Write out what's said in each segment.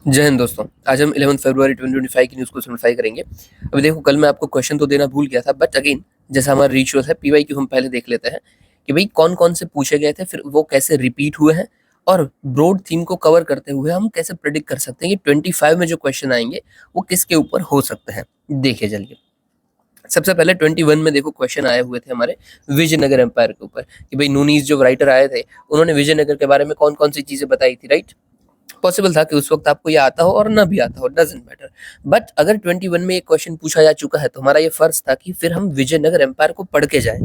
जय हिंद दोस्तों। आज हम 11 फरवरी 2025 की न्यूज़ को सिम्प्लीफाई करेंगे। अभी देखो, कल मैं आपको क्वेश्चन तो देना भूल गया था, बट अगेन जैसा हमारा रिचुअल है, पीवाईक्यू हम पहले देख लेते हैं कि भाई कौन कौन से पूछे गए थे, फिर वो कैसे रिपीट हुए हैं और ब्रॉड थीम को कवर करते हुए हम कैसे प्रेडिक्ट कर सकते हैं कि 25 में जो क्वेश्चन आएंगे वो किसके ऊपर हो सकते हैं। देखिए चलिए, सबसे पहले 21 में देखो क्वेश्चन आए हुए थे हमारे विजयनगर एम्पायर के ऊपर कि भाई नूनीज जो राइटर आए थे उन्होंने विजयनगर के बारे में कौन कौन सी चीजें बताई थी, राइट। पॉसिबल था कि उस वक्त आपको ये आता हो और ना भी आता हो, डजंट मैटर। बट अगर 21 में एक क्वेश्चन पूछा जा चुका है तो हमारा ये फर्ज था कि फिर हम विजयनगर एम्पायर को पढ़ के जाएं,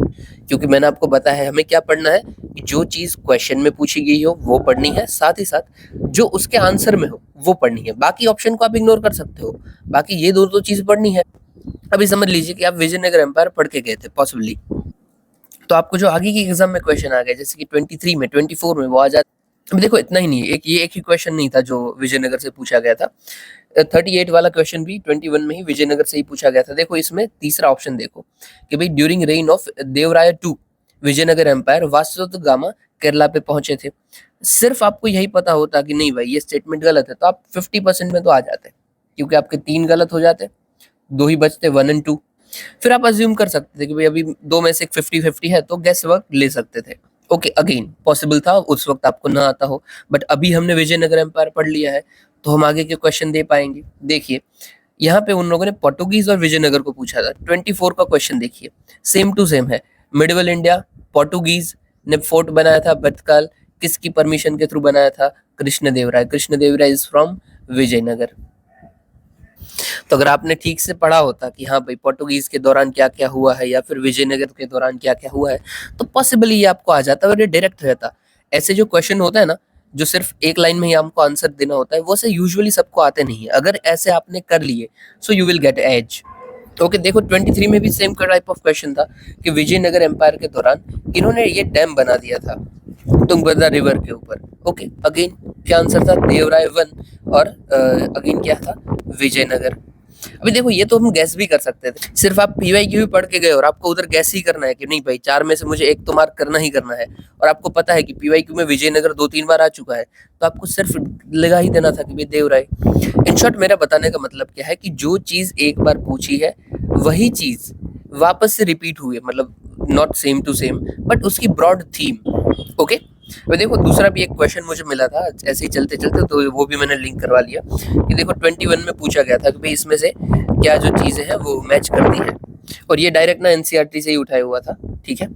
क्योंकि मैंने आपको बताया है हमें क्या पढ़ना है कि जो चीज क्वेश्चन में पूछी गई हो वो पढ़नी है, साथ ही साथ जो उसके आंसर में हो वो पढ़नी है। बाकी ऑप्शन को आप इग्नोर कर सकते हो, बाकी ये दो चीज पढ़नी है। अभी समझ लीजिए कि आप विजयनगर एम्पायर पढ़ के गए थे पॉसिबली, तो आपको जो आगे की एग्जाम में क्वेश्चन आ गए जैसे कि 23 में 24 में वो आ जाते। अब देखो इतना ही नहीं, एक ही क्वेश्चन नहीं था जो विजयनगर से पूछा गया था। 38 वाला क्वेश्चन भी 21 में ही विजयनगर से ही पूछा गया था। देखो इसमें तीसरा ऑप्शन देखो कि भाई during reign of Devaraya two Vijayanagar empire Vasco da Gama Kerala पे पहुंचे थे। सिर्फ आपको यही पता होता कि नहीं भाई ये स्टेटमेंट गलत है तो आप 50% में तो आ जाते, क्योंकि आपके 3 गलत हो जाते, 2 ही बचते, 1 और 2। फिर आप अज्यूम कर सकते थे कि भाई अभी 2 में से 50-50 है तो गेस वर्क ले सकते थे। ओके, अगेन पॉसिबल था उस वक्त आपको ना आता हो, बट अभी हमने विजयनगर एम्पायर पढ़ लिया है तो हम आगे के क्वेश्चन दे पाएंगे। देखिए यहाँ पे उन लोगों ने पोर्टुगीज और विजयनगर को पूछा था। 24 का क्वेश्चन देखिए, सेम टू सेम है। मिडिवल इंडिया, पोर्टुगीज ने फोर्ट बनाया था बतकाल, किसकी परमिशन के थ्रू बनाया था? कृष्णदेवराय। Krishnadevaraya is from Vijayanagar. तो अगर आपने ठीक से पढ़ा होता कि हाँ भाई पोर्टुगीज के दौरान क्या क्या हुआ है या फिर विजयनगर के दौरान क्या क्या हुआ है, तो पॉसिबली ये आपको आ जाता और ये डायरेक्ट रहता। ऐसे जो क्वेश्चन होता है ना, जो सिर्फ एक लाइन में ही हमको आंसर देना होता है, वो से यूजुअली सबको आते नहीं है। अगर ऐसे आपने कर लिए so you will get edge. Okay, देखो 23 में भी सेम टाइप ऑफ क्वेश्चन था कि विजयनगर एम्पायर के दौरान इन्होंने ये डैम बना दिया था तुंगभद्रा रिवर के ऊपर। ओके, अगेन क्या आंसर था? देवराय 1 और अगेन क्या था? विजयनगर। अभी देखो ये तो हम गैस भी कर सकते थे, सिर्फ आप पीवाईक्यू भी पढ़ के गए और आपको उधर गैस ही करना है कि नहीं भाई 4 में से मुझे एक तो मार्क करना ही करना है, और आपको पता है कि पीवाईक्यू में विजयनगर 2-3 बार आ चुका है, तो आपको सिर्फ लगा ही देना था कि भाई देवराय। इन शॉर्ट मेरा बताने का मतलब क्या है कि जो चीज एक बार पूछी है वही चीज वापस से रिपीट हुई है, मतलब not same to same but उसकी ब्रॉड थीम। ओके, तो देखो दूसरा भी एक क्वेश्चन मुझे मिला था ऐसे ही चलते चलते, तो वो भी मैंने लिंक करवा लिया कि देखो 21 में पूछा गया था कि भाई इसमें से क्या जो चीजें हैं वो मैच करती है, और ये डायरेक्ट ना एनसीईआरटी से ही उठाया हुआ था। ठीक है,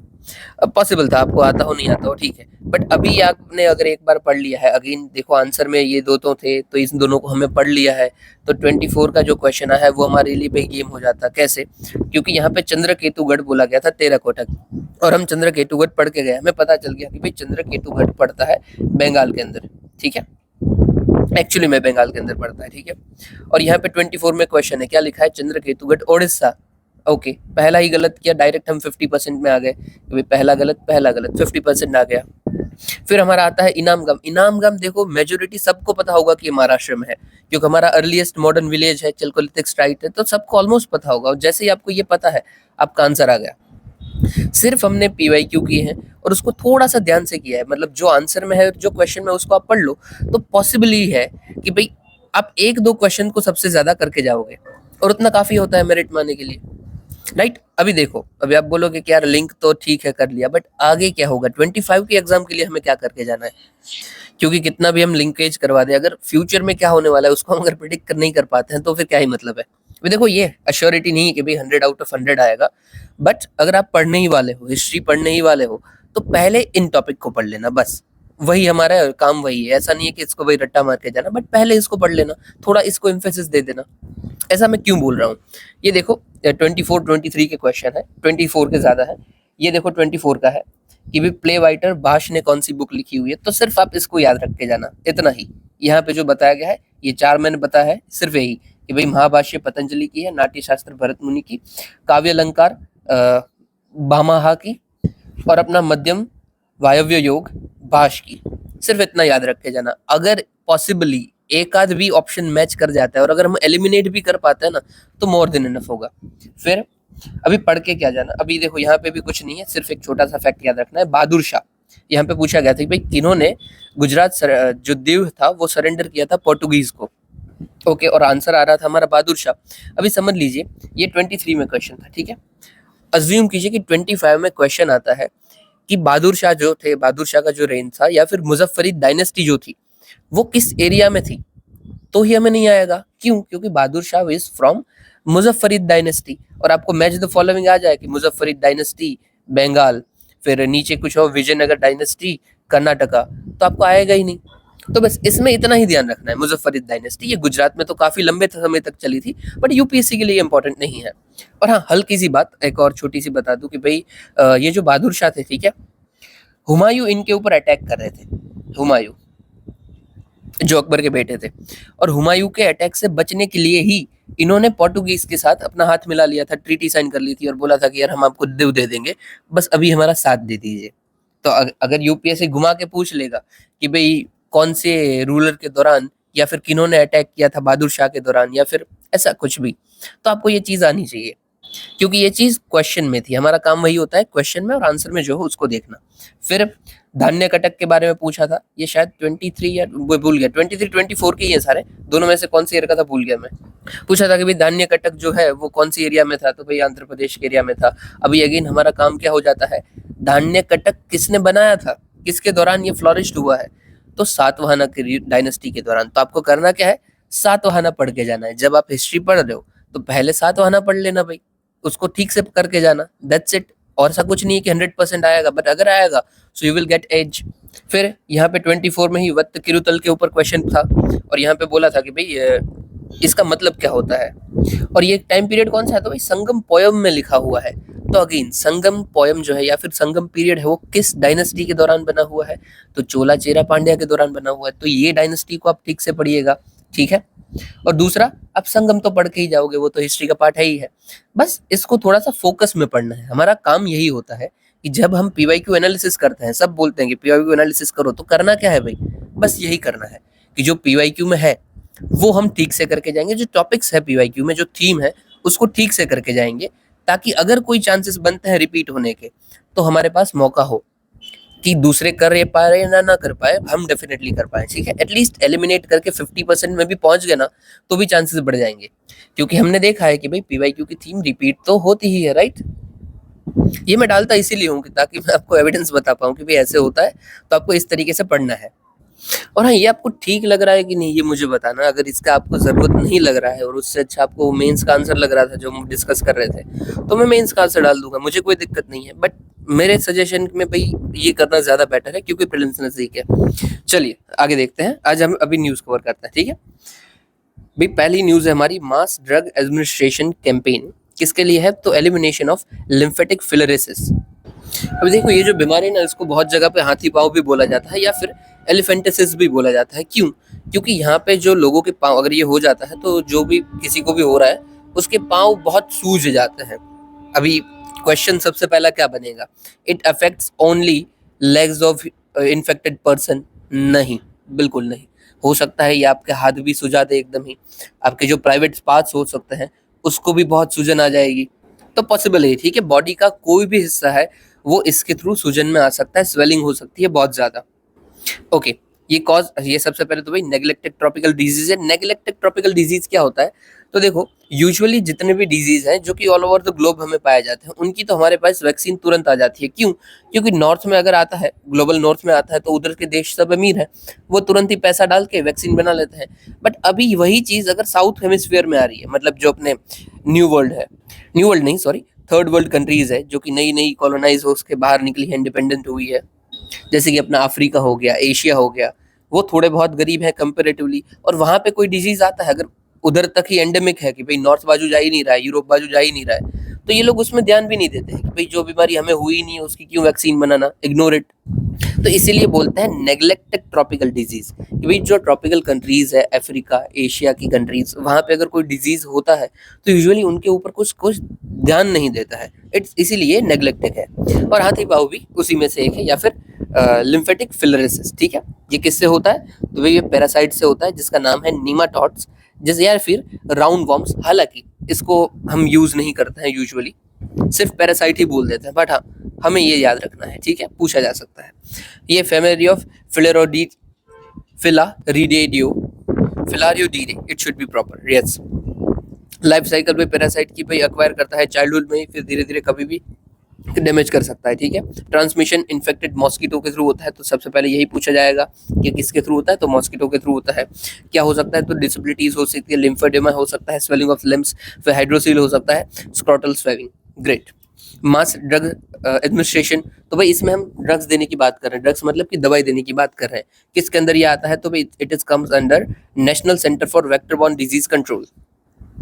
अब पॉसिबल था आपको आता हो नहीं आता हो, ठीक है, बट अभी आपने अगर एक बार पढ़ लिया है, अगेन देखो आंसर में ये दो तो थे तो इन दोनों को हमें पढ़ लिया है, तो 24 का जो क्वेश्चन है वो हमारे लिए भाई गेम हो जाता। कैसे? क्योंकि यहाँ पे चंद्रकेतुगढ़ बोला गया था टेराकोटा, और हम चंद्रकेतुगढ़ पढ़ के गए, हमें पता चल गया कि भाई चंद्रकेतुगढ़ पड़ता है बंगाल के अंदर। ठीक है, एक्चुअली में बंगाल के अंदर पड़ता है। ठीक है, और यहाँ पे 24 में क्वेश्चन है, क्या लिखा है? चंद्रकेतुगढ़ ओडिशा। ओके, पहला ही गलत किया, डायरेक्ट हम 50% में आ गए, पहला गलत 50% आ गया। फिर हमारा आता है इनामगम। इनामगम देखो मेजोरिटी सबको पता होगा कि महाराष्ट्र में है, क्योंकि हमारा अर्लीस्ट मॉडर्न विलेज है, चलकोलिथिक स्ट्राइट है, तो सबको ऑलमोस्ट पता होगा, और जैसे ही आपको ये पता है आपका आंसर आ गया। सिर्फ हमने पीवाईक्यू किए हैं और उसको थोड़ा सा ध्यान से किया है, मतलब जो आंसर में है जो क्वेश्चन में उसको आप पढ़ लो, तो पॉसिबली है कि भाई आप 1-2 क्वेश्चन को सबसे ज्यादा करके जाओगे, और उतना काफी होता है मेरिट माने के लिए, राइट। अभी देखो, अभी आप बोलोगे कि यार लिंक तो ठीक है कर लिया, बट आगे क्या होगा? 25 की एग्जाम के लिए हमें क्या करके जाना है? क्योंकि कितना भी हम लिंकेज करवा दे, अगर फ्यूचर में क्या होने वाला है उसको हम अगर प्रिडिक्ट नहीं कर पाते हैं तो फिर क्या ही मतलब है। अभी देखो ये अश्योरिटी नहीं है कि भाई 100 आउट ऑफ 100 आएगा, बट अगर आप पढ़ने ही वाले हो, हिस्ट्री पढ़ने ही वाले हो, तो पहले इन टॉपिक को पढ़ लेना, बस वही हमारा काम वही है। ऐसा नहीं है कि इसको भाई रट्टा मार के जाना, बट पहले इसको पढ़ लेना, थोड़ा इसको एम्फेसिस दे देना। ऐसा मैं क्यों बोल रहा हूँ? ये देखो 24-23 के क्वेश्चन है, 24 के ज्यादा है। ये देखो 24 का है कि भी प्ले राइटर भाष ने कौन सी बुक लिखी हुई है, तो सिर्फ आप इसको याद रख के जाना, इतना ही। यहाँ पे जो बताया गया है ये 4 मैंने बताया है, सिर्फ यही कि भाई महाभाष्य पतंजलि की है, नाट्य शास्त्र भरत मुनि की, काव्य अलंकार भामाहा की, और अपना मध्यम वायव्य योग भाष की। सिर्फ इतना याद रख के जाना। अगर पॉसिबली एक आध भी ऑप्शन मैच कर जाता है और अगर हम एलिमिनेट भी कर पाते हैं ना, तो मोर देन इनफ होगा। फिर अभी पढ़ के क्या जाना? अभी देखो यहाँ पे भी कुछ नहीं है, सिर्फ एक छोटा सा फैक्ट याद रखना है। बहादुर शाह, यहाँ पे पूछा गया था कि भाई किन्होंने गुजरात जो दीव था वो सरेंडर किया था पोर्टुगीज को। ओके, और आंसर आ रहा था हमारा बहादुर शाह। अभी समझ लीजिए ये 23 में क्वेश्चन था, ठीक है। अज्यूम कीजिए कि 25 में क्वेश्चन आता है कि बहादुर शाह जो थे, बहादुर शाह का जो रेन था या फिर मुजफ्फरीद डायनेस्टी जो थी वो किस एरिया में थी, तो ही हमें नहीं आएगा। क्यों? क्योंकि Bahadur Shah is from मुजफ्फरीद dynasty, और आपको मैच द फॉलोइंग आ जाए कि मुजफ्फरीद डायनेस्टी बंगाल, फिर नीचे कुछ और विजयनगर डायनेस्टी कर्नाटका, तो आपको आएगा ही नहीं। तो बस इसमें इतना ही ध्यान रखना है, मुजफ्फरीद डायनेस्टी ये गुजरात में तो काफी लंबे समय तक चली थी, बट यूपीएससी के लिए इंपॉर्टेंट नहीं है। और हाँ, हल्की सी बात एक और छोटी सी बता दूं कि भाई ये जो बहादुर शाह थे, ठीक है, हुमायूं इनके ऊपर अटैक कर रहे थे, हुमायूं जो अकबर के बेटे थे, और हुमायूं के अटैक से बचने के लिए ही इन्होंने पोर्टुगीज के साथ अपना हाथ मिला लिया था, ट्रीटी साइन कर ली थी और बोला था कि यार हम आपको दिव दे देंगे, बस अभी हमारा साथ दे दीजिए। तो अगर यूपीएससी घुमा के पूछ लेगा कि भाई कौन से रूलर के दौरान या फिर किन्होंने अटैक किया था बहादुर शाह के दौरान या फिर ऐसा कुछ भी, तो आपको ये चीज आनी चाहिए, क्योंकि ये चीज क्वेश्चन में थी। हमारा काम वही होता है क्वेश्चन में और आंसर में जो हो उसको देखना। फिर धान्य कटक के बारे में पूछा था, ये शायद 23 या वो भूल गया, 23 24 के ही है सारे, दोनों में से कौन सी ईयर का था भूल गया मैं। पूछा था कि भाई धान्य कटक जो है वो कौन सी एरिया में था, तो भाई आंध्र प्रदेश के एरिया में था। अभी अगेन हमारा काम क्या हो जाता है, धान्य कटक किसने बनाया था, किसके दौरान ये फ्लोरिश्ड हुआ है, तो सातवाहना की डायनेस्टी के दौरान। तो आपको करना क्या है, सातवाहना पढ़ के जाना है। जब आप हिस्ट्री पढ़ रहे हो तो पहले सातवाहना पढ़ लेना भाई, उसको ठीक से करके जाना, दैट्स इट। और ऐसा कुछ नहीं है कि 100% आएगा, बट अगर आएगा so you will get edge. फिर यहाँ पे 24 में ही वत्त किरुतल के ऊपर क्वेश्चन था, और यहाँ पे बोला था कि भाई इसका मतलब क्या होता है, और ये टाइम पीरियड कौन सा है, तो भाई संगम पोयम में लिखा हुआ है। तो अगेन संगम पोयम जो है या फिर संगम पीरियड है वो किस डायनेस्टी के दौरान बना हुआ है, तो चोला चेरा पांड्या के दौरान बना हुआ है। तो ये डायनेस्टी को आप ठीक से पढ़िएगा, ठीक है। और दूसरा, आप संगम तो पढ़ के ही जाओगे, वो तो हिस्ट्री का पार्ट है ही है, बस इसको थोड़ा सा फोकस में पढ़ना है। हमारा काम यही होता है कि जब हम पीवाईक्यू एनालिसिस करते हैं, सब बोलते हैं कि पीवाईक्यू एनालिसिस करो, तो करना क्या है भाई, बस यही करना है कि जो पीवाईक्यू में है वो हम ठीक से करके जाएंगे, जो टॉपिक्स है पीवाईक्यू में, जो थीम है उसको ठीक से करके जाएंगे, ताकि अगर कोई चांसेस बनते हैं रिपीट होने के तो हमारे पास मौका हो कि दूसरे कर पाए ना कर पाए, हम डेफिनेटली कर पाए, ठीक है। एटलीस्ट एलिमिनेट करके 50% में भी पहुंच गए ना तो भी चांसेस बढ़ जाएंगे, क्योंकि हमने देखा है कि भाई पीवाईक्यू की थीम रिपीट तो होती ही है, राइट। ये मैं डालता इसीलिए हूँ कि ताकि मैं आपको एविडेंस बता पाऊँ कि भाई ऐसे होता है, तो आपको इस तरीके से पढ़ना है। और हाँ, ये आपको ठीक लग रहा है कि नहीं ये मुझे बताना। अगर इसका आपको जरूरत नहीं लग रहा है और उससे अच्छा आपको मेंस का आंसर लग रहा था जो हम डिस्कस कर रहे थे, तो मैं मेंस का आंसर डाल दूंगा, मुझे कोई दिक्कत नहीं है। बट मेरे सजेशन में भाई ये करना ज्यादा बेटर है, क्योंकि प्रीलिम्स नजदीक है। चलिए आगे देखते हैं, आज हम अभी न्यूज कवर करते हैं, ठीक है भाई। पहली न्यूज है हमारी, मास ड्रग एडमिनिस्ट्रेशन कैंपेन किसके लिए है, तो एलिमिनेशन ऑफ लिम्फेटिक फिलरेसिस। अब देखो ये जो बीमारी ना, इसको बहुत जगह पे हाथी पाँव भी बोला जाता है या फिर एलिफेंटिसिस भी बोला जाता है। क्यों? क्योंकि यहाँ पे जो लोगों के पाँव, अगर ये हो जाता है तो जो भी किसी को भी हो रहा है उसके पाँव बहुत सूज जाते हैं। अभी क्वेश्चन सबसे पहला क्या बनेगा, it affects only legs of infected person? नहीं, बिल्कुल नहीं। हो सकता है ये आपके हाथ भी सुजा दे एकदम ही, आपके जो प्राइवेट पार्ट्स हो सकते हैं उसको भी बहुत सूजन आ जाएगी, तो पॉसिबल है, ठीक है। बॉडी का कोई भी हिस्सा है वो इसके थ्रू सूजन में आ सकता है, स्वेलिंग हो सकती है बहुत ज्यादा। ओके, ये सबसे पहले तो भाई नेग्लेक्टेड ट्रॉपिकल डिजीज है। नेग्लेक्टेड ट्रॉपिकल डिजीज क्या होता है, तो देखो यूजुअली जितने भी डिजीज हैं जो कि ऑल ओवर द ग्लोब हमें पाए जाते हैं, उनकी तो हमारे पास वैक्सीन तुरंत आ जाती है। क्यों? क्योंकि नॉर्थ में अगर आता है, ग्लोबल नॉर्थ में आता है, तो उधर के देश सब अमीर है, वो तुरंत ही पैसा डाल के वैक्सीन बना लेते हैं। बट अभी वही चीज अगर साउथ हेमिस्फीयर में आ रही है, मतलब जो अपने न्यू वर्ल्ड है, न्यू वर्ल्ड नहीं सॉरी, थर्ड वर्ल्ड कंट्रीज है, जो कि नई नई कॉलोनाइज हो उसके बाहर निकली है, इंडिपेंडेंट हुई है, जैसे कि अपना अफ्रीका हो गया, एशिया हो गया, वो थोड़े बहुत गरीब है कंपेरेटिवली, और वहां पे कोई डिजीज आता है, अगर उधर तक ही एंडेमिक है कि भाई नॉर्थ बाजू जा ही नहीं रहा है, यूरोप बाजू जा ही नहीं रहा है, तो ये लोग उसमें ध्यान भी नहीं देते हैं कि भाई जो बीमारी हमें हुई नहीं है उसकी क्यों वैक्सीन बनाना, इग्नोर इट। तो इसीलिए बोलते हैं नेग्लेक्टेड ट्रॉपिकल डिजीज, कि भाई जो ट्रॉपिकल कंट्रीज है, अफ्रीका, एशिया की कंट्रीज, वहां पे अगर कोई डिजीज होता है तो यूजुअली उनके ऊपर कुछ ध्यान नहीं देता है, इट्स इसीलिए नेग्लेक्टेड है। और हाथी पाँव भी उसी में से एक है, या फिर लिम्फेटिक फिलरेसिस, ठीक है। ये किससे होता है, तो भाई ये पैरासाइट से होता है जिसका नाम है नीमाटोड्स, जैसे या फिर राउंड वॉर्म्स। हालांकि इसको हम यूज नहीं करते हैं यूजुअली, सिर्फ पैरासाइट ही बोल देते हैं, बट हाँ हमें ये याद रखना है, ठीक है, पूछा जा सकता है। ये family of Filarioidea Filarioidea, it should be proper, yes. Life cycle पे पैरासाइट की भाई अक्वायर करता है चाइल्डहुड में, फिर धीरे धीरे कभी भी डैमेज कर सकता है, ठीक है। ट्रांसमिशन इन्फेक्टेड मॉस्किटो के थ्रू होता है, तो सबसे पहले यही पूछा जाएगा कि किसके थ्रू होता है, तो मॉस्किटो के थ्रू होता है। क्या हो सकता है, तो डिसेबिलिटीज हो सकती है, लिम्फेडेमा हो सकता है, स्वेलिंग ऑफ लिम्स, फिर हाइड्रोसील हो सकता है, scrotal swelling, great. Mass drug administration, तो भाई इसमें हम ड्रग्स देने की बात कर रहे हैं, ड्रग्स मतलब कि दवाई देने की बात कर रहे हैं। किसके अंदर ये आता है, तो भाई it is comes under national centre for vector borne disease control.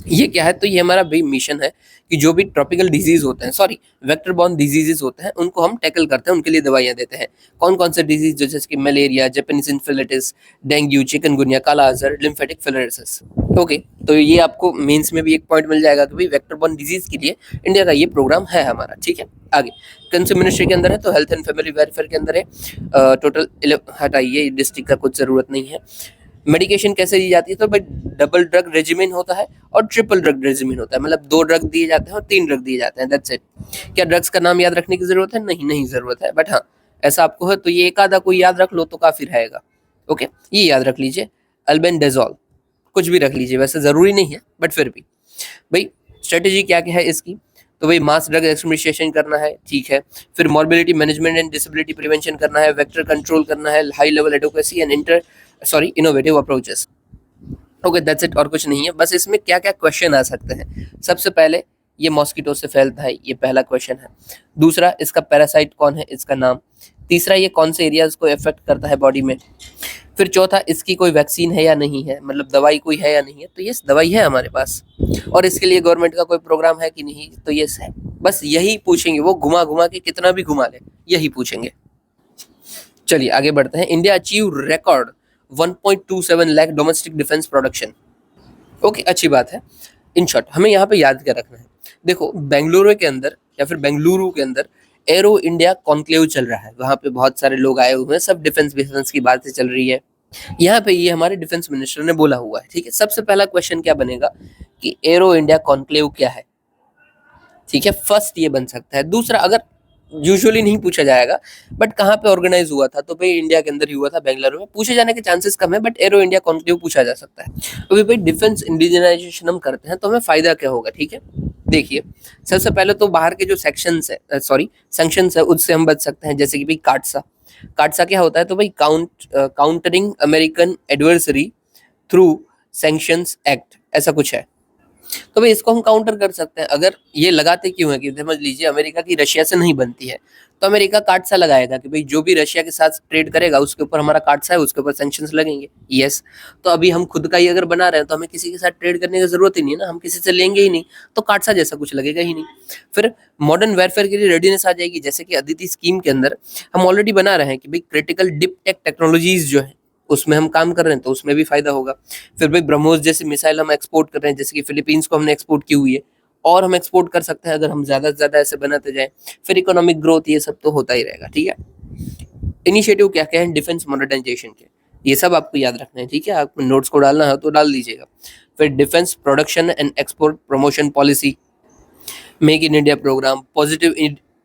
ये क्या है, तो ये हमारा भाई मिशन है कि जो भी ट्रॉपिकल डिजीज होते हैं, सॉरी वेक्टर बॉर्न डिजीजेस होते हैं, उनको हम टैकल करते हैं, उनके लिए दवाइयां देते हैं। कौन कौन से डिजीज, जैसे कि मलेरिया, जापानीज इन्फेलिटिस, डेंगू, चिकनगुनिया, काला अजहर, लिम्फेटिक फिलरेसिस। ओके, तो ये आपको मेंस में भी एक पॉइंट मिल जाएगा कि भाई वेक्टर बॉर्न डिजीज के लिए इंडिया का ये प्रोग्राम है हमारा, ठीक है। आगे कंज्यूमर मिनिस्ट्री के अंदर है, तो हेल्थ एंड फैमिली वेलफेयर के अंदर है। टोटल हटाइए, डिस्ट्रिक्ट का कुछ जरूरत नहीं है। मेडिकेशन कैसे दी जाती है, तो भाई डबल ड्रग रेजिमेन होता है और ट्रिपल ड्रग रेजिमेन होता है, मतलब 2 ड्रग दिए जाते हैं और 3 ड्रग दिए जाते हैं, दैट्स इट। क्या ड्रग्स का नाम याद रखने की जरूरत है, नहीं नहीं जरूरत है, बट हाँ ऐसा आपको है तो ये एक आधा कोई याद रख लो तो काफी रहेगा। ओके, ये याद रख लीजिए, अल्बेंडाजोल, कुछ भी रख लीजिए, वैसे जरूरी नहीं है बट फिर भी। भाई स्ट्रेटेजी क्या क्या है इसकी, तो भाई मास ड्रग एक्सप्रिमिनेशन करना है, ठीक है। फिर मॉर्बिलिटी मैनेजमेंट एंड डिसेबिलिटी प्रिवेंशन करना है, वेक्टर कंट्रोल करना है, high level advocacy and innovative approaches. Okay that's it, और कुछ नहीं है। बस इसमें क्या क्या क्वेश्चन आ सकते हैं, सबसे पहले ये मॉस्किटो से फैलता है, ये पहला क्वेश्चन है। दूसरा, इसका पैरासाइट कौन है, इसका नाम। तीसरा, ये कौन से एरियाज को इफेक्ट करता है बॉडी में। फिर चौथा, इसकी कोई वैक्सीन है या नहीं है, मतलब दवाई कोई है या नहीं है, तो यस दवाई है हमारे पास। और इसके लिए गवर्नमेंट का कोई प्रोग्राम है कि नहीं, तो यस है। बस यही पूछेंगे, वो घुमा घुमा के कितना भी घुमा ले, यही पूछेंगे। चलिए आगे बढ़ते हैं। India achieve record 1.27 lakh domestic defence production. Okay, अच्छी बात है। इन शॉर्ट हमें यहाँ पे याद क्या रखना है, देखो बेंगलुरु के अंदर या फिर बेंगलुरु के अंदर एरो इंडिया कॉन्क्लेव चल रहा है, वहां पे बहुत सारे लोग आए हुए हैं, सब डिफेंस की बातें चल रही है। यहाँ पे ये हमारे डिफेंस मिनिस्टर ने बोला हुआ है, ठीक है। सबसे पहला क्वेश्चन क्या बनेगा कि एरो इंडिया कॉन्क्लेव क्या है, ठीक है, फर्स्ट ये बन सकता है। दूसरा, अगर यूजुअली नहीं पूछा जाएगा बट कहाँ पे ऑर्गेनाइज हुआ था, तो भाई इंडिया के अंदर ही हुआ था, बेंगलुरु में। पूछे जाने के चांसेस कम है बट एरो इंडिया कॉन्क्लेव पूछा जा सकता है। अभी भाई डिफेंस इंडिजिनाइजेशन हम करते हैं तो हमें फायदा क्या होगा, ठीक है। देखिए, सबसे पहले तो बाहर के जो सेक्शंस है, सैंक्शंस है, उससे हम बच सकते हैं। जैसे कि भाई काटसा, काटसा क्या होता है, तो भाई countering American adversary through sanctions act, ऐसा कुछ है। तो भाई इसको हम काउंटर कर सकते हैं। अगर ये लगाते क्यों है कि समझ लीजिए अमेरिका की रशिया से नहीं बनती है, तो अमेरिका काटसा लगाएगा कि भाई जो भी रशिया के साथ ट्रेड करेगा उसके ऊपर हमारा काटसा है, उसके ऊपर सैंक्शंस लगेंगे। यस, तो अभी हम खुद का ही अगर बना रहे हैं तो हमें किसी के साथ ट्रेड करने की जरूरत ही नहीं है ना, हम किसी से लेंगे ही नहीं, तो काटसा जैसा कुछ लगेगा ही नहीं। फिर मॉडर्न वेरफेयर के लिए रेडीनेस आ जाएगी, जैसे कि अदिति स्कीम के अंदर हम ऑलरेडी बना रहे हैं कि भाई क्रिटिकल डिप टेक टेक्नोलॉजीज जो है उसमें हम काम कर रहे हैं, तो उसमें भी फायदा होगा। फिर भाई ब्रह्मोस जैसे मिसाइल हम एक्सपोर्ट कर रहे हैं, जैसे कि फिलीपींस को हमने एक्सपोर्ट की हुई है, और हम एक्सपोर्ट कर सकते हैं अगर हम ज्यादा से ज्यादा ऐसे बनाते जाए। फिर इकोनॉमिक ग्रोथ, ये सब तो होता ही रहेगा, ठीक है। इनिशिएटिव क्या क्या है डिफेंस मॉडर्नाइजेशन के, ये सब आपको याद रखना है, ठीक है। आप नोट्स को डालना है तो डाल दीजिएगा। फिर defence production and export promotion policy, make in India programme, positive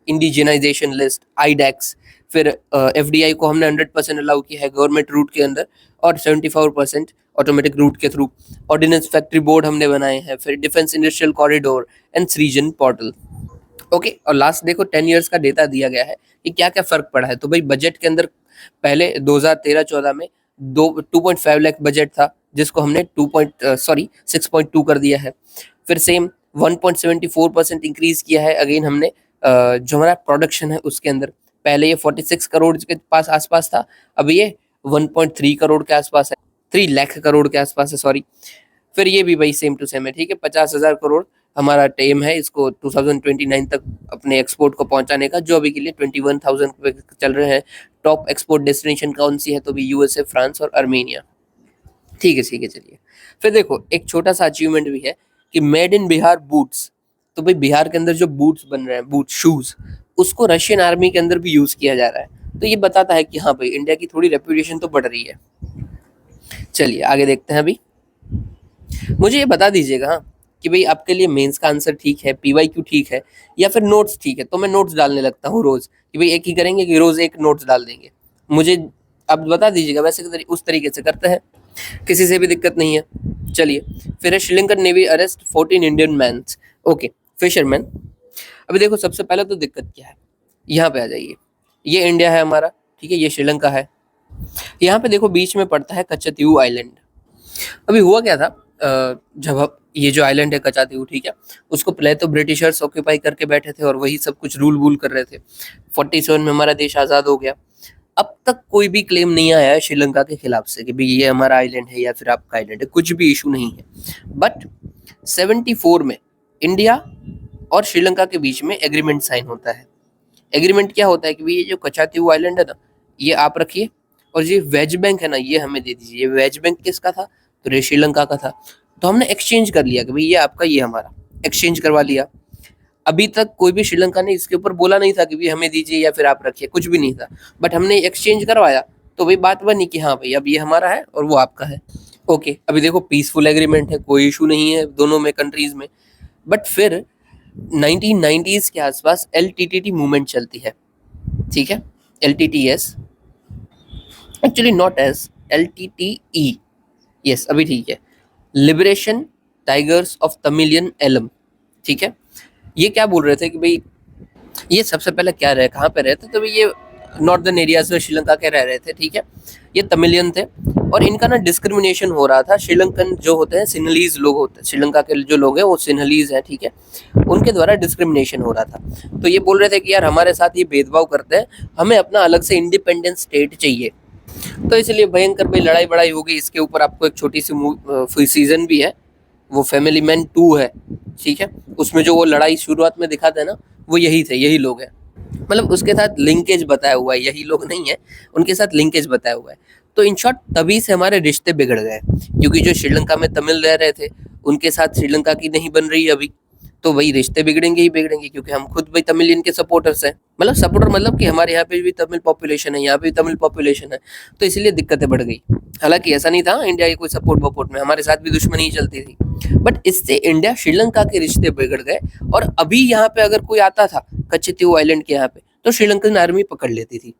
indigenisation list, iDEX. फिर एफडीआई को हमने 100% अलाउ किया है गवर्नमेंट रूट के अंदर, और 74% ऑटोमेटिक रूट के थ्रू। ऑर्डिनेंस फैक्ट्री बोर्ड हमने बनाए हैं। फिर डिफेंस इंडस्ट्रियल कॉरिडोर एंड सृजन पोर्टल। ओके, और लास्ट देखो 10 इयर्स का डेटा दिया गया है कि क्या क्या फर्क पड़ा है। तो भाई बजट के अंदर पहले 2013-14 में 2.5 लाख बजट था, जिसको हमने 6.2 कर दिया है। फिर सेम 1.74% इंक्रीज किया है अगेन हमने जो हमारा प्रोडक्शन है उसके अंदर। पहले ये 46 करोड़ के पास आसपास था, अब ये 1.3 करोड़ के आसपास है, 3 लाख करोड़ के आसपास है, सॉरी। फिर ये भी भाई सेम टू सेम है, ठीक है। 50,000 करोड़ हमारा टेम है इसको 2029 तक अपने एक्सपोर्ट को पहुंचाने का, जो अभी के लिए 21,000 पे चल रहे हैं। टॉप एक्सपोर्ट डेस्टिनेशन कौन सी है, तो भी यूएसए, फ्रांस और अर्मेनिया, ठीक है ठीक है। चलिए फिर देखो एक छोटा सा अचीवमेंट भी है कि मेड इन बिहार बूट्स। तो भाई बिहार के अंदर जो बूट्स बन रहे हैं, बूट शूज, उसको रशियन आर्मी के अंदर भी यूज किया जा रहा है। तो ये बताता है कि हाँ भाई इंडिया की थोड़ी रेपुटेशन तो बढ़ रही है। चलिए आगे देखते हैं। अभी मुझे ये बता दीजिएगा हाँ कि भाई आपके लिए मेंस का आंसर ठीक है, पीवाईक्यू ठीक है, या फिर नोट्स ठीक है। तो मैं नोट्स डालने लगता हूँ रोज कि भाई एक ही करेंगे कि रोज एक नोट्स डाल देंगे। मुझे अब बता दीजिएगा, वैसे उस तरीके से करते हैं। किसी से भी दिक्कत नहीं है। चलिए, फिर है Sri Lankan navy arrest 14 Indian man. Okay, fisherman. अभी देखो सबसे पहले तो दिक्कत क्या है, यहाँ पे आ जाइए। ये इंडिया है हमारा, ठीक है, ये श्रीलंका है। यहाँ पे देखो बीच में पड़ता है कचतयू आइलैंड। अभी हुआ क्या था, जब ये जो आइलैंड है कचातीऊ, ठीक है, उसको पहले तो ब्रिटिशर्स ऑक्यूपाई करके बैठे थे और वही सब कुछ रूल वूल कर रहे थे। 47 में हमारा देश आज़ाद हो गया। अब तक कोई भी क्लेम नहीं आया है श्रीलंका के खिलाफ से कि भाई ये हमारा आइलैंड है या फिर आपका आइलैंड है, कुछ भी इशू नहीं है। बट 74 में इंडिया और श्रीलंका के बीच में एग्रीमेंट साइन होता है। एग्रीमेंट क्या होता है कि भाई ये जो कचातीऊ आइलैंड है ना, ये आप रखिए, और ये वेज बैंक है ना, ये हमें दे दीजिए। ये वेज बैंक किसका था, तो ये श्रीलंका का था। तो हमने एक्सचेंज कर लिया कि भाई ये आपका, ये हमारा, एक्सचेंज करवा लिया। अभी तक कोई भी श्रीलंका ने इसके ऊपर बोला नहीं था कि भाई हमें दीजिए या फिर आप रखिए, कुछ भी नहीं था। बट हमने एक्सचेंज करवाया तो भाई बात बनी कि हाँ भाई अब ये हमारा है और वो आपका है। ओके, अभी देखो पीसफुल एग्रीमेंट है, कोई इशू नहीं है दोनों में कंट्रीज में। बट फिर 1990s के आसपास LTTE मूवमेंट चलती है, ठीक है, LTTS, actually not S, LTTE, yes अभी ठीक है, liberation tigers of Tamilian Eelam, ठीक है। ये क्या बोल रहे थे कि भाई ये सबसे पहले क्या रहे, कहाँ पे रहते, तो भाई ये नॉर्दर्न एरियाज में श्रीलंका के रह रहे थे, ठीक है। ये तमिलियन थे और इनका ना डिस्क्रिमिनेशन हो रहा था। श्रीलंकन जो होते हैं सिन्हलीज लोग होते हैं, श्रीलंका के जो लोग हैं वो सिन्हलीज हैं, ठीक है, उनके द्वारा डिस्क्रिमिनेशन हो रहा था। तो ये बोल रहे थे कि यार हमारे साथ ये भेदभाव करते हैं, हमें अपना अलग से इंडिपेंडेंट स्टेट चाहिए। तो इसलिए भयंकर भाई लड़ाई बड़ाई होगी। इसके ऊपर आपको एक छोटी सी सीजन भी है, वो फैमिली मैन 2 है, ठीक है। उसमें जो वो लड़ाई शुरुआत में दिखाते हैं ना, वो यही थे, यही लोग हैं। मतलब उसके साथ लिंकेज बताया हुआ है, यही लोग नहीं है, उनके साथ लिंकेज बताया हुआ है। तो इन शॉर्ट तभी से हमारे रिश्ते बिगड़ गए, क्योंकि जो श्रीलंका में तमिल रह रहे थे उनके साथ श्रीलंका की नहीं बन रही अभी, तो वही रिश्ते बिगड़ेंगे ही बिगड़ेंगे, क्योंकि हम खुद भाई तमिलियन के सपोर्टर्स हैं। मतलब सपोर्टर मतलब कि हमारे यहाँ पे भी तमिल पॉपुलेशन है, यहाँ पे भी तमिल पॉपुलेशन है, तो इसलिए दिक्कतें बढ़ गई। हालांकि ऐसा नहीं था इंडिया की कोई सपोर्ट वपोर्ट में, हमारे साथ भी दुश्मनी ही चलती थी। बट इससे इंडिया श्रीलंका के रिश्ते बिगड़ गए। और अभी यहाँ पे अगर कोई आता था कच्चितीऊ आइलैंड के यहाँ पे, तो श्रीलंकन आर्मी पकड़ लेती थी।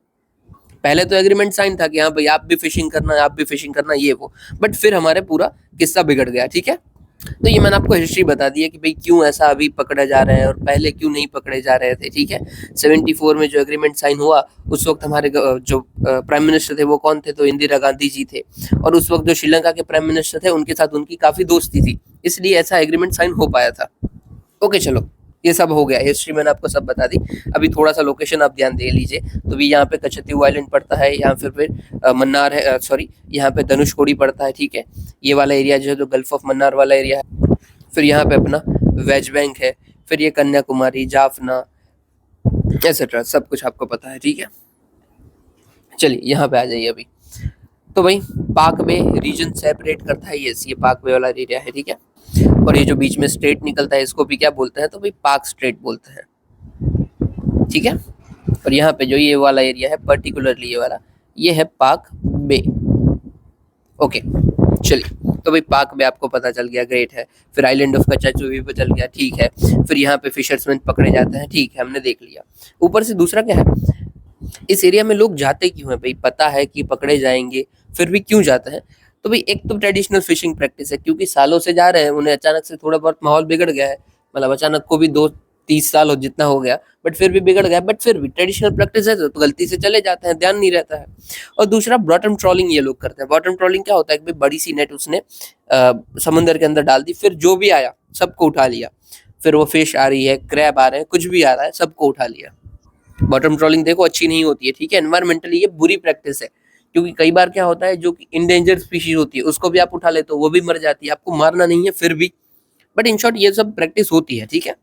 पहले तो एग्रीमेंट साइन था कि हाँ भाई आप भी फिशिंग करना, आप भी फिशिंग करना, ये वो। बट फिर हमारे पूरा किस्सा बिगड़ गया, ठीक है। तो ये मैंने आपको हिस्ट्री बता दी है कि भाई क्यों ऐसा अभी पकड़े जा रहे हैं और पहले क्यों नहीं पकड़े जा रहे थे, ठीक है। 74 में जो एग्रीमेंट साइन हुआ, उस वक्त हमारे जो प्राइम मिनिस्टर थे वो कौन थे, तो इंदिरा गांधी जी थे। और उस वक्त जो श्रीलंका के प्राइम मिनिस्टर थे उनके साथ उनकी काफी दोस्ती थी, इसलिए ऐसा एग्रीमेंट साइन हो पाया था। ओके चलो, ये सब हो गया, हिस्ट्री मैंने आपको सब बता दी। अभी थोड़ा सा लोकेशन आप ध्यान दे लीजिए। तो भी यहाँ पे कचतीऊ आइलैंड पड़ता है, यहाँ फिर मन्नार है, सॉरी यहाँ पे धनुषकोडी पड़ता है, ठीक है। ये वाला एरिया जो है तो गल्फ ऑफ मन्नार वाला एरिया है। फिर यहाँ पे अपना वेज बैंक है, फिर ये कन्याकुमारी, जाफना, एक्सेट्रा सब कुछ आपको पता है, ठीक है। चलिए यहाँ पे आ जाइए अभी। तो भाई पाक बे रीजन सेपरेट करता है, ये पाक बे वाला एरिया है, ठीक है। और ये जो बीच में स्ट्रेट निकलता है इसको भी क्या बोलते हैं, तो भाई पाक स्ट्रेट बोलते हैं, ठीक है। और यहाँ पे जो ये वाला एरिया है पर्टिकुलरली ये वाला, ये है पाक बे। ओके चलिए, तो भाई पाक बे आपको पता चल गया, ग्रेट है। फिर आइलैंड ऑफ कचाचू भी चल गया, ठीक है। फिर यहाँ पे फिशर्समैन पकड़े जाते हैं, ठीक है, हमने देख लिया। ऊपर से दूसरा क्या है, इस एरिया में लोग जाते क्यों हैं भाई, पता है कि पकड़े जाएंगे, फिर भी क्यों जाते हैं। तो भाई एक तो ट्रेडिशनल फिशिंग प्रैक्टिस है, क्योंकि सालों से जा रहे हैं, उन्हें अचानक से थोड़ा बहुत माहौल बिगड़ गया है। मतलब अचानक को भी 2-30 साल हो जितना हो गया, बट फिर भी बिगड़ गया। बट फिर भी ट्रेडिशनल प्रैक्टिस है तो गलती से चले जाते हैं, ध्यान नहीं रहता है। और दूसरा बॉटम ट्रॉलिंग ये लोग करते हैं। बॉटम ट्रॉलिंग क्या होता है कि बड़ी सी नेट उसने समुंदर के अंदर डाल दी, फिर जो भी आया सबको उठा लिया। फिर वो फिश आ रही है, क्रैब आ रहे हैं, कुछ भी आ रहा है, सबको उठा लिया। बॉटम ट्रॉलिंग देखो अच्छी नहीं होती है, ठीक है, एनवायरमेंटली ये बुरी प्रैक्टिस है। क्योंकि कई बार क्या होता है, जो कि इंडेंजर्ड स्पीशीज होती है उसको भी आप उठा लेते हो, वो भी मर जाती है, आपको मारना नहीं है फिर भी। बट इन शॉर्ट ये सब प्रैक्टिस होती है, ठीक है,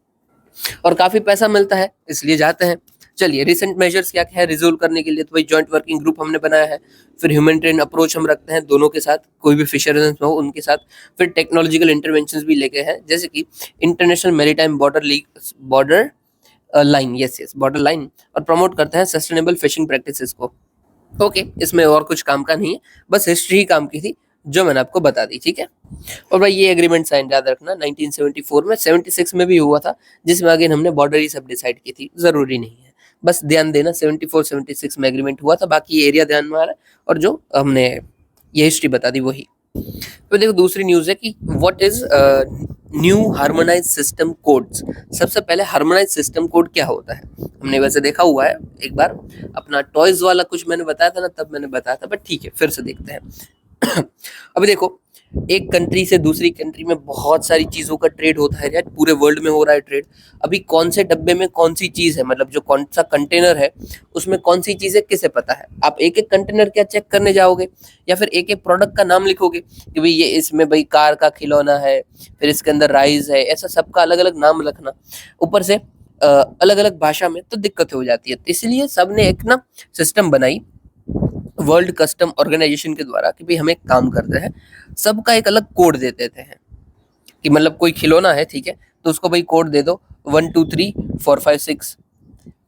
और काफी पैसा मिलता है इसलिए जाते हैं। चलिए रिसेंट मेजर्स क्या क्या है रिजोल्व करने के लिए, तो भाई जॉइंट वर्किंग ग्रुप हमने बनाया है। फिर ह्यूमैनिटेरियन अप्रोच हम रखते हैं दोनों के साथ, कोई भी फिशरमैन हो उनके साथ। फिर टेक्नोलॉजिकल इंटरवेंशंस भी लेके हैं, जैसे कि international maritime border line, yes border line, और प्रमोट करते हैं सस्टेनेबल फिशिंग प्रैक्टिसेस को। ओके, इसमें और कुछ काम का नहीं है, बस हिस्ट्री ही काम की थी जो मैंने आपको बता दी, ठीक है। और भाई ये एग्रीमेंट साइन याद रखना 1974 में, 76 में भी हुआ था, जिसमें अगेन हमने बॉर्डर ही सब डिसाइड की थी, जरूरी नहीं है, बस ध्यान देना 74-76 में एग्रीमेंट हुआ था। बाकी एरिया ध्यान में आ रहा है, और जो हमने ये हिस्ट्री बता दी वही। तो देखो दूसरी न्यूज है कि what is new harmonise system codes. सबसे पहले हार्मोनाइज सिस्टम कोड क्या होता है, हमने वैसे देखा हुआ है एक बार अपना टॉयज वाला कुछ मैंने बताया था ना, तब मैंने बताया था, बट ठीक है फिर से देखते हैं। अभी देखो एक कंट्री से दूसरी कंट्री में बहुत सारी चीजों का ट्रेड होता है यार, पूरे वर्ल्ड में हो रहा है ट्रेड। अभी कौन से डब्बे में कौन सी चीज है, मतलब जो कौन सा कंटेनर है उसमें कौन सी चीज है किसे पता है। आप एक एक कंटेनर क्या चेक करने जाओगे, या फिर एक एक प्रोडक्ट का नाम लिखोगे कि भाई ये इसमें भाई कार का खिलौना है, फिर इसके अंदर राइस है, ऐसा सबका अलग अलग नाम रखना, ऊपर से अलग अलग भाषा में, तो दिक्कत हो जाती है। तो इसलिए सबने एक ना सिस्टम बनाई वर्ल्ड कस्टम ऑर्गेनाइजेशन के द्वारा कि भाई हम एक काम करते हैं, सबका एक अलग कोड दे देते हैं। कि मतलब कोई खिलौना है ठीक है, तो उसको भाई कोड दे दो 1 2 3 4 5 6,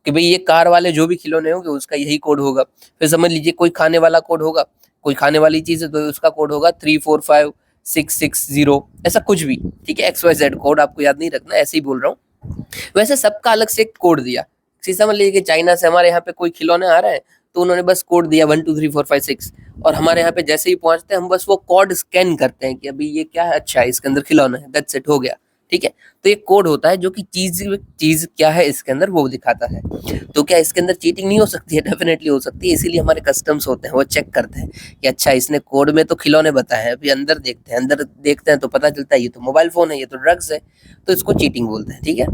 कि भाई ये कार वाले जो भी खिलौने होंगे उसका यही कोड होगा। फिर समझ लीजिए कोई खाने वाला कोड होगा, कोई खाने वाली चीज है तो उसका कोड होगा 3 4 5 6 6 0, ऐसा कुछ भी, ठीक है। XYZ कोड आपको याद नहीं रखना, ऐसे ही बोल रहा हूँ। वैसे सबका अलग से एक कोड दिया। समझ लीजिए कि चाइना से हमारे यहाँ पे कोई खिलौने आ रहे हैं, तो उन्होंने बस कोड दिया 1 2 3 4 5 6, और हमारे यहाँ पे जैसे ही पहुंचते हैं हम बस वो कोड स्कैन करते हैं कि अभी ये क्या है, अच्छा है इसके अंदर खिलौना है, दैट्स इट, हो गया, ठीक है। तो ये कोड होता है जो कि चीज चीज क्या है इसके अंदर वो दिखाता है। तो क्या इसके अंदर चीटिंग नहीं हो सकती है? डेफिनेटली हो सकती है, इसीलिए हमारे कस्टम्स होते हैं, वो चेक करते हैं कि अच्छा इसने कोड में तो खिलौने बताए हैं, अभी अंदर देखते हैं, अंदर देखते हैं तो पता चलता है ये तो मोबाइल फोन है, ये तो ड्रग्स है, तो इसको चीटिंग बोलते हैं, ठीक है।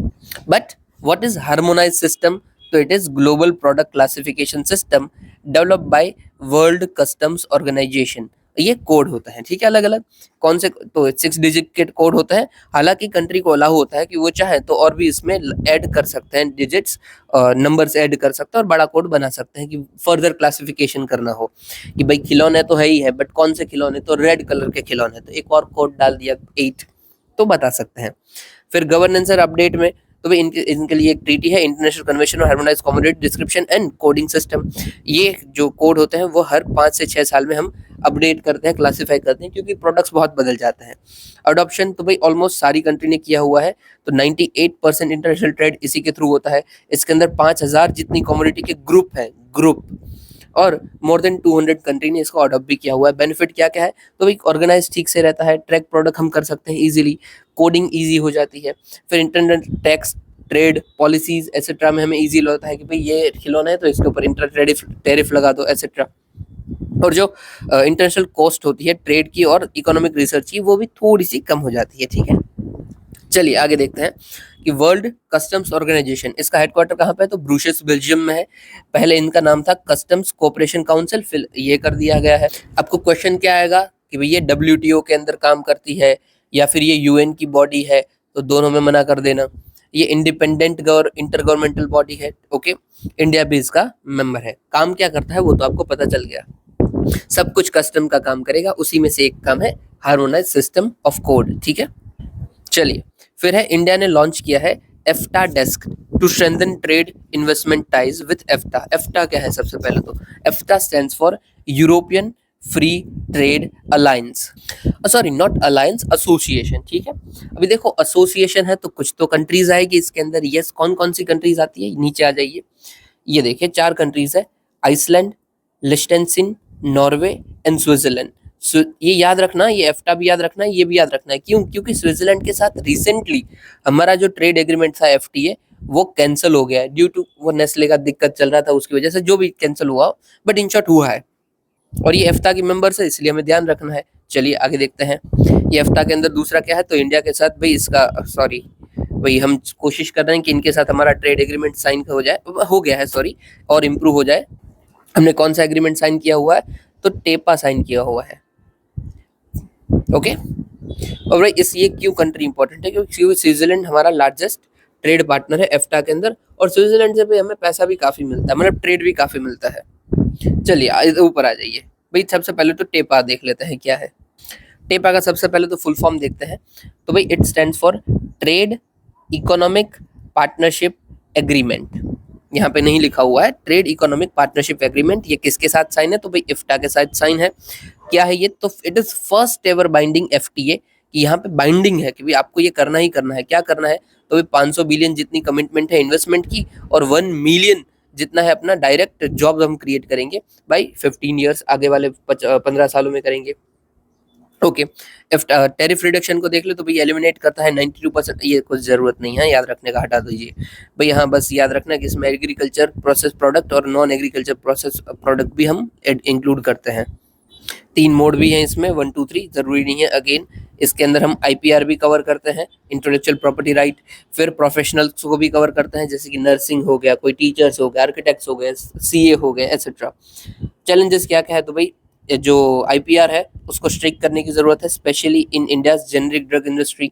But what is harmonize system? तो it is global product classification system develop by world customs organization. ये कोड होता है, ठीक है, अलग अलग कौन से, तो 6 डिजिट के कोड होता है। हालांकि कंट्री को अलाउ होता है कि वो चाहे तो और भी इसमें ऐड कर सकते हैं डिजिट्स, नंबर्स ऐड कर सकते हैं और बड़ा कोड बना सकते हैं कि फर्दर क्लासिफिकेशन करना हो कि भाई खिलौने तो है ही है, बट कौन से खिलौने, तो रेड कलर के खिलौने, तो एक और कोड डाल दिया 8, तो बता सकते हैं। फिर गवर्नेंस और अपडेट में तो भाई इनके लिए एक ट्रीटी है, international convention on harmonised commodity description and coding system. ये जो कोड होते हैं वो हर 5 से 6 साल में हम अपडेट करते हैं, क्लासिफाई करते हैं, क्योंकि प्रोडक्ट्स बहुत बदल जाते हैं। अडॉप्शन तो भाई ऑलमोस्ट सारी कंट्री ने किया हुआ है, तो 98% इंटरनेशनल ट्रेड इसी के थ्रू होता है। इसके अंदर 5000 जितनी कमोडिटी के ग्रुप है, ग्रुप, और मोर देन 200 कंट्री ने इसको अडॉप्ट भी किया हुआ है। बेनिफिट क्या क्या है, तो भाई ऑर्गेनाइज ठीक से रहता है, ट्रैक प्रोडक्ट हम कर सकते हैं इजीली, कोडिंग इजी हो जाती है, फिर internet tax trade policies etcetera में हमें इजी होता है कि भाई ये खिलौना है तो इसके ऊपर इंटर टैरिफ लगा दो एक्सेट्रा। और जो इंटरनेशनल कॉस्ट होती है ट्रेड की और इकोनॉमिक रिसर्च की, वो भी थोड़ी सी कम हो जाती है, ठीक है। चलिए आगे देखते हैं कि वर्ल्ड कस्टम्स ऑर्गेनाइजेशन, इसका हेडक्वार्टर कहाँ पे है, तो ब्रुसेल्स बेल्जियम में है। पहले इनका नाम था कस्टम्स कोऑपरेशन काउंसिल, फिर ये कर दिया गया है। आपको क्वेश्चन क्या आएगा कि भाई ये WTO के अंदर काम करती है या फिर ये UN की बॉडी है, तो दोनों में मना कर देना। ये इंडिपेंडेंट इंटर गवर्नमेंटल बॉडी है, ओके, इंडिया भी इसका मेंबर है। काम क्या करता है वो तो आपको पता चल गया, सब कुछ कस्टम का काम करेगा, उसी में से एक काम है हार्मोनाइज सिस्टम ऑफ कोड, ठीक है। चलिए फिर है इंडिया ने लॉन्च किया है EFTA desk to strengthen trade investment ties with EFTA. EFTA क्या है, सबसे पहले तो EFTA stands for European free trade alliance, sorry not alliance, association, ठीक है। अभी देखो एसोसिएशन है तो कुछ तो कंट्रीज आएगी इसके अंदर, यस कौन कौन सी कंट्रीज आती है, नीचे आ जाइए, ये देखिए 4 कंट्रीज है, आइसलैंड, लिस्टेनसिन, नॉर्वे एंड स्विट्जरलैंड। ये याद रखना, ये एफ्टा भी याद रखना है, ये भी याद रखना है, क्यों, क्योंकि स्विट्जरलैंड के साथ रिसेंटली हमारा जो ट्रेड एग्रीमेंट था FTA वो कैंसिल हो गया है ड्यू टू वो नेस्ले का दिक्कत चल रहा था उसकी वजह से, जो भी कैंसिल हुआ, बट इन शॉर्ट हुआ है, और ये एफ्टा की मेंबर्स है इसलिए हमें ध्यान रखना है। चलिए आगे देखते हैं ये एफ्टा के अंदर दूसरा क्या है, तो इंडिया के साथ भाई इसका सॉरी भाई हम कोशिश कर रहे हैं कि इनके साथ हमारा ट्रेड एग्रीमेंट साइन हो जाए, हो गया है सॉरी, और इम्प्रूव हो जाए। हमने कौन सा एग्रीमेंट साइन किया हुआ है, तो टेपा साइन किया हुआ है, ओके। और भाई इस ये क्यों कंट्री इंपॉर्टेंट है, क्योंकि स्विट्जरलैंड हमारा लार्जेस्ट ट्रेड पार्टनर है एफ्टा के अंदर, और स्विट्जरलैंड से भी हमें पैसा भी काफी मिलता है, मतलब ट्रेड भी काफी मिलता है। चलिए ऊपर आ जाइए भाई, सबसे पहले तो टेपा देख लेते हैं क्या है। टेपा का सबसे पहले तो फुल फॉर्म देखते हैं, तो भाई it stands for trade economic partnership agreement. यहाँ पे नहीं लिखा हुआ है ट्रेड इकोनॉमिक पार्टनरशिप एग्रीमेंट, ये किसके साथ साइन है, तो भाई इफ्टा के साथ साइन है। क्या है ये, तो it is first ever binding FTA, कि यहाँ पे बाइंडिंग है कि भाई आपको ये करना ही करना है। क्या करना है, तो भाई 500 बिलियन जितनी कमिटमेंट है इन्वेस्टमेंट की, और 1 मिलियन जितना है अपना डायरेक्ट जॉब हम क्रिएट करेंगे भाई 15 ईयर्स, आगे वाले 15 सालों में करेंगे। ओके, टैरिफ रिडक्शन को देख लो तो भाई एलिमिनेट करता है 92%, ये कुछ ज़रूरत नहीं है याद रखने का, हटा दीजिए। भाई हाँ, बस याद रखना कि इसमें एग्रीकल्चर प्रोसेस प्रोडक्ट और नॉन एग्रीकल्चर प्रोसेस प्रोडक्ट भी हम इंक्लूड करते हैं। 3 मोड भी हैं इसमें, 1 2 3 ज़रूरी नहीं है। अगेन इसके अंदर हम आईपीआर भी कवर करते हैं, इंटेलेक्चुअल प्रॉपर्टी राइट, फिर प्रोफेशनल्स को भी कवर करते हैं, जैसे कि नर्सिंग हो गया, कोई टीचर्स हो गए, आर्किटेक्ट्स हो गए, सीए हो गए, एटसेट्रा। चैलेंजेस क्या क्या है, तो भाई ये जो आईपीआर है उसको स्ट्रिक्ट करने की ज़रूरत है, specially in India's generic drug industry.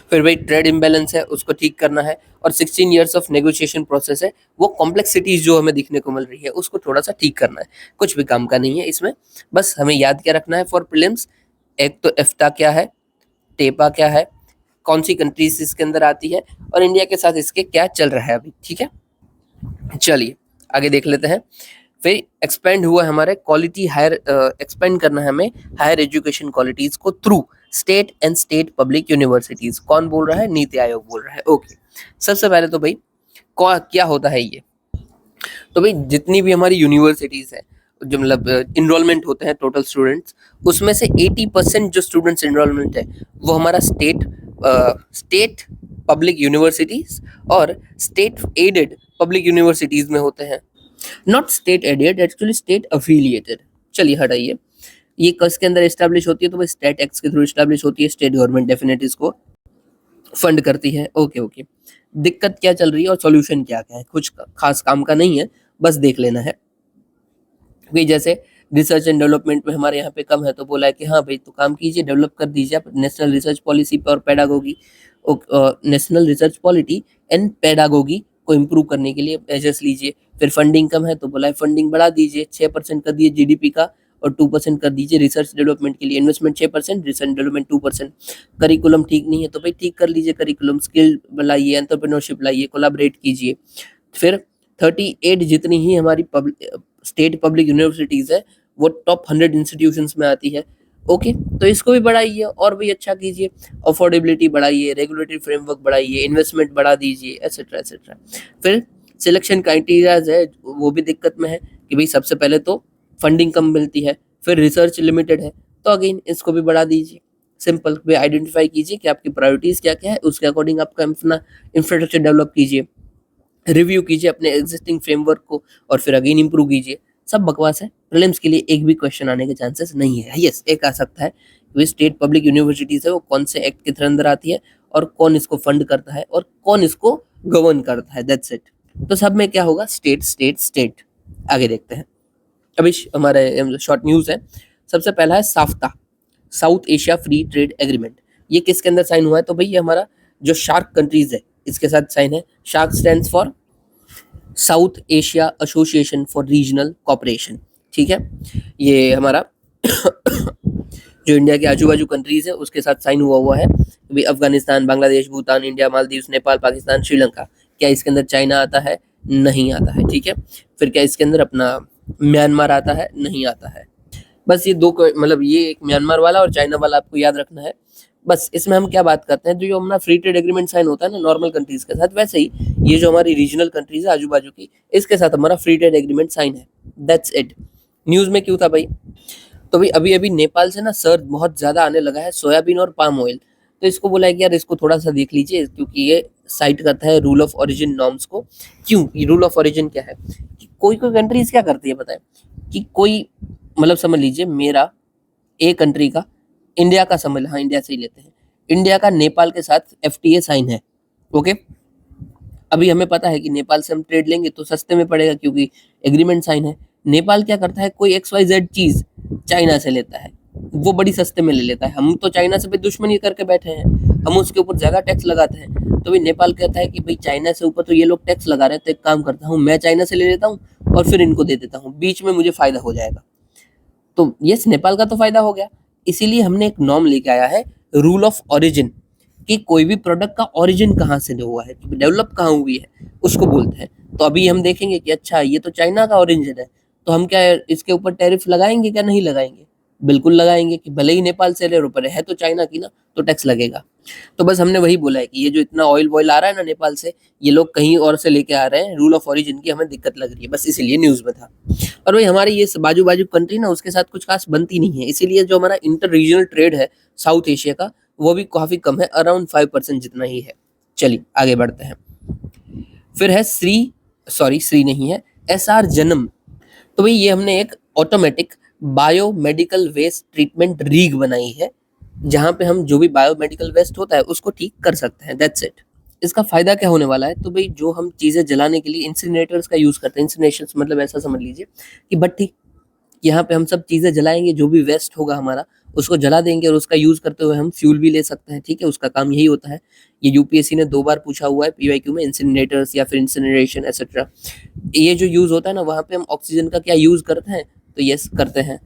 फिर भाई ट्रेड इम्बैलेंस है उसको ठीक करना है, और 16 ईयर्स ऑफ नेगोशिएशन प्रोसेस है, वो कॉम्प्लेक्सिटीज जो हमें दिखने को मिल रही है उसको थोड़ा सा ठीक करना है। कुछ भी काम का नहीं है इसमें, बस हमें याद क्या रखना है फॉर प्रीलिम्स। एक तो एफ्टा क्या है, टेपा क्या है, कौन सी कंट्रीज इसके अंदर आती है, और इंडिया के साथ इसके क्या चल रहा है अभी, ठीक है। चलिए आगे देख लेते हैं। फिर एक्सपेंड हुआ हमारे क्वालिटी हायर, एक्सपेंड करना है हमें हायर एजुकेशन क्वालिटीज को through state and state public universities. कौन बोल रहा है, नीति आयोग बोल रहा है। ओके, सबसे पहले तो भाई क्या होता है ये, तो भाई जितनी भी हमारी यूनिवर्सिटीज है, जो मतलब इनरोलमेंट होते हैं टोटल स्टूडेंट्स, उसमें से 80% जो स्टूडेंट्स इनरोलमेंट है वो हमारा स्टेट पब्लिक यूनिवर्सिटीज और स्टेट एडेड पब्लिक यूनिवर्सिटीज में होते हैं। Not state aided, actually state affiliated. चलिए हटाइए, ये किसके अंदर एस्टैब्लिश होती है, तो भाई स्टेट एक्ट के थ्रू एस्टैब्लिश होती है। स्टेट गवर्नमेंट डेफिनेटली इसको फंड करती है। ओके ओके, दिक्कत क्या चल रही है और सॉल्यूशन क्या क्या है, कुछ खास काम का नहीं है, बस देख लेना है। क्योंकि जैसे रिसर्च एंड डेवलपमेंट में हमारे यहाँ पे कम है, तो बोला है कि हाँ भाई तो काम कीजिए, डेवलप कर दीजिए आप नेशनल रिसर्च पॉलिसी पर और pedagogy, national research polity and pedagogy को इम्प्रूव करने के लिए मेजर्स लीजिए। फिर फंडिंग कम है तो बोला है फंडिंग बढ़ा दीजिए, 6% कर दिए जीडीपी का, और 2% कर दीजिए रिसर्च डेवलपमेंट के लिए, इन्वेस्टमेंट 6%, रिसर्च डेवलपमेंट 2%। करिकुलम ठीक नहीं है तो भाई ठीक कर लीजिए करिकुलम, स्किल लाइए, एंटरप्रेन्योरशिप लाइए, कोलैबोरेट कीजिए। फिर 38 जितनी ही हमारी स्टेट पब्लिक यूनिवर्सिटीज है वो टॉप 100 इंस्टीट्यूशंस में आती है। ओके, तो इसको भी बढ़ाइए और भी अच्छा कीजिए, अफोर्डेबिलिटी बढ़ाइए, रेगुलेटरी फ्रेमवर्क बढ़ाइए, इन्वेस्टमेंट बढ़ा दीजिए, एटसेट्रा एटसेट्रा। फिर सिलेक्शन क्राइटेरियाज है, वो भी दिक्कत में है कि भाई सबसे पहले तो फंडिंग कम मिलती है, फिर रिसर्च लिमिटेड है, तो अगेन इसको भी बढ़ा दीजिए। सिंपल वे आइडेंटिफाई कीजिए कि आपकी प्रायोरिटीज क्या क्या है, उसके अकॉर्डिंग आपका इंफ्रास्ट्रक्चर डेवलप कीजिए, रिव्यू कीजिए अपने एग्जिस्टिंग फ्रेमवर्क को, और फिर अगेन इंप्रूव कीजिए। सब बकवास है, प्रीलिम्स के लिए एक भी क्वेश्चन आने के चांसेस नहीं है। यस, एक आ सकता है कि स्टेट पब्लिक यूनिवर्सिटीज है वो कौन से एक्ट के अंदर आती है, और कौन इसको फंड करता है, और कौन इसको गवर्न करता है, दैट्स इट। तो सब में क्या होगा, स्टेट स्टेट स्टेट। आगे देखते हैं, अभी हमारे शॉर्ट न्यूज है। सबसे पहला है SAFTA, South Asia free trade agreement. ये किसके अंदर साइन हुआ है, तो भाई ये हमारा जो शार्क कंट्रीज है इसके साथ साइन है। Shark stands for south Asia association for regional cooperation, ठीक है। ये हमारा जो इंडिया के आजू बाजू कंट्रीज है उसके साथ साइन हुआ है। अभी अफगानिस्तान, बांग्लादेश, भूटान, इंडिया, मालदीव, नेपाल, पाकिस्तान, श्रीलंका। क्या इसके अंदर चाइना आता है, नहीं आता है, ठीक है। फिर क्या इसके अंदर अपना म्यांमार आता है, नहीं आता है। बस ये दो मतलब ये एक म्यांमार वाला और चाइना वाला आपको याद रखना है। बस इसमें हम क्या बात करते हैं, जो हमारा फ्री ट्रेड एग्रीमेंट साइन होता है ना नॉर्मल कंट्रीज के साथ, वैसे ही ये जो हमारी रीजनल कंट्रीज है आजू बाजू की, इसके साथ हमारा फ्री ट्रेड एग्रीमेंट साइन है। That's it. न्यूज में क्यों था भाई, तो भाई अभी अभी नेपाल से ना सर्च बहुत ज्यादा आने लगा है सोयाबीन और पाम ऑयल, तो इसको बोला है कि यार इसको थोड़ा सा देख लीजिए, क्योंकि ये साइट करता है रूल ऑफ ओरिजिन नॉर्म्स को। क्यों, ये रूल ऑफ ओरिजिन क्या है कि कोई कोई कंट्रीज क्या करती है पता है, कि कोई मतलब समझ लीजिए मेरा ए कंट्री का, इंडिया का समझ, हाँ इंडिया से ही लेते हैं, इंडिया का नेपाल के साथ एफटीए साइन है। ओके, अभी हमें पता है कि नेपाल से हम ट्रेड लेंगे तो सस्ते में पड़ेगा क्योंकि एग्रीमेंट साइन है। नेपाल क्या करता है, कोई XYZ चीज चाइना से लेता है, वो बड़ी सस्ते में ले लेता है। हम तो चाइना से भी दुश्मनी करके बैठे हैं, हम उसके ऊपर ज्यादा टैक्स लगाते हैं। तो भाई नेपाल कहता है कि भाई चाइना से ऊपर तो ये लोग टैक्स लगा रहे हैं, तो एक काम करता हूँ मैं चाइना से ले लेता हूँ और फिर इनको दे देता हूँ, बीच में मुझे फायदा हो जाएगा। तो यस, नेपाल का तो फायदा हो गया। इसीलिए हमने एक नॉर्म लेके आया है, रूल ऑफ ओरिजिन, कि कोई भी प्रोडक्ट का ओरिजिन कहाँ से हुआ है, डेवलप कहाँ हुई है, उसको बोलते हैं। तो अभी हम देखेंगे कि अच्छा ये तो चाइना का ओरिजिन है, तो हम क्या इसके ऊपर टैरिफ लगाएंगे क्या, नहीं लगाएंगे? बिल्कुल लगाएंगे, कि भले ही नेपाल से ले रहे पर है तो चाइना की ना, तो टैक्स लगेगा। तो बस हमने वही बोला है कि ये जो इतना ऑयल वॉयल आ रहा है ना नेपाल से, ये लोग कहीं और से लेके आ रहे हैं, रूल ऑफ ओरिजिन की हमें दिक्कत लग रही है, बस इसीलिए न्यूज़ में था। और वही हमारी ये बाजू बाजू कंट्री ना, उसके साथ कुछ खास बनती नहीं है, इसीलिए जो हमारा इंटर रीजनल ट्रेड है साउथ एशिया का, वो भी काफ़ी कम है, अराउंड 5% जितना ही है। चलिए आगे बढ़ते हैं। फिर है श्री नहीं है, SR जन्म। तो भाई ये हमने एक automatic biomedical waste treatment rig बनाई है, जहाँ पे हम जो भी बायोमेडिकल वेस्ट होता है उसको ठीक कर सकते हैं, दैट्स इट। इसका फायदा क्या होने वाला है, तो भाई जो हम चीजें जलाने के लिए इंसिनरेटर्स का यूज करते हैं, इंसिनरेशन मतलब ऐसा समझ लीजिए कि भट्ठी, यहाँ पे हम सब चीजें जलाएंगे, जो भी वेस्ट होगा हमारा उसको जला देंगे और उसका यूज करते हुए हम फ्यूल भी ले सकते हैं, ठीक है, उसका काम यही होता है। ये यूपीएससी ने 2 बार पूछा हुआ है पीवाईक्यू में, इंसिनरेटर्स या फिर इंसिनरेशन एक्सेट्रा। ये जो यूज होता है ना, वहाँ पे हम ऑक्सीजन का क्या यूज करते हैं, तो यस करते हैं।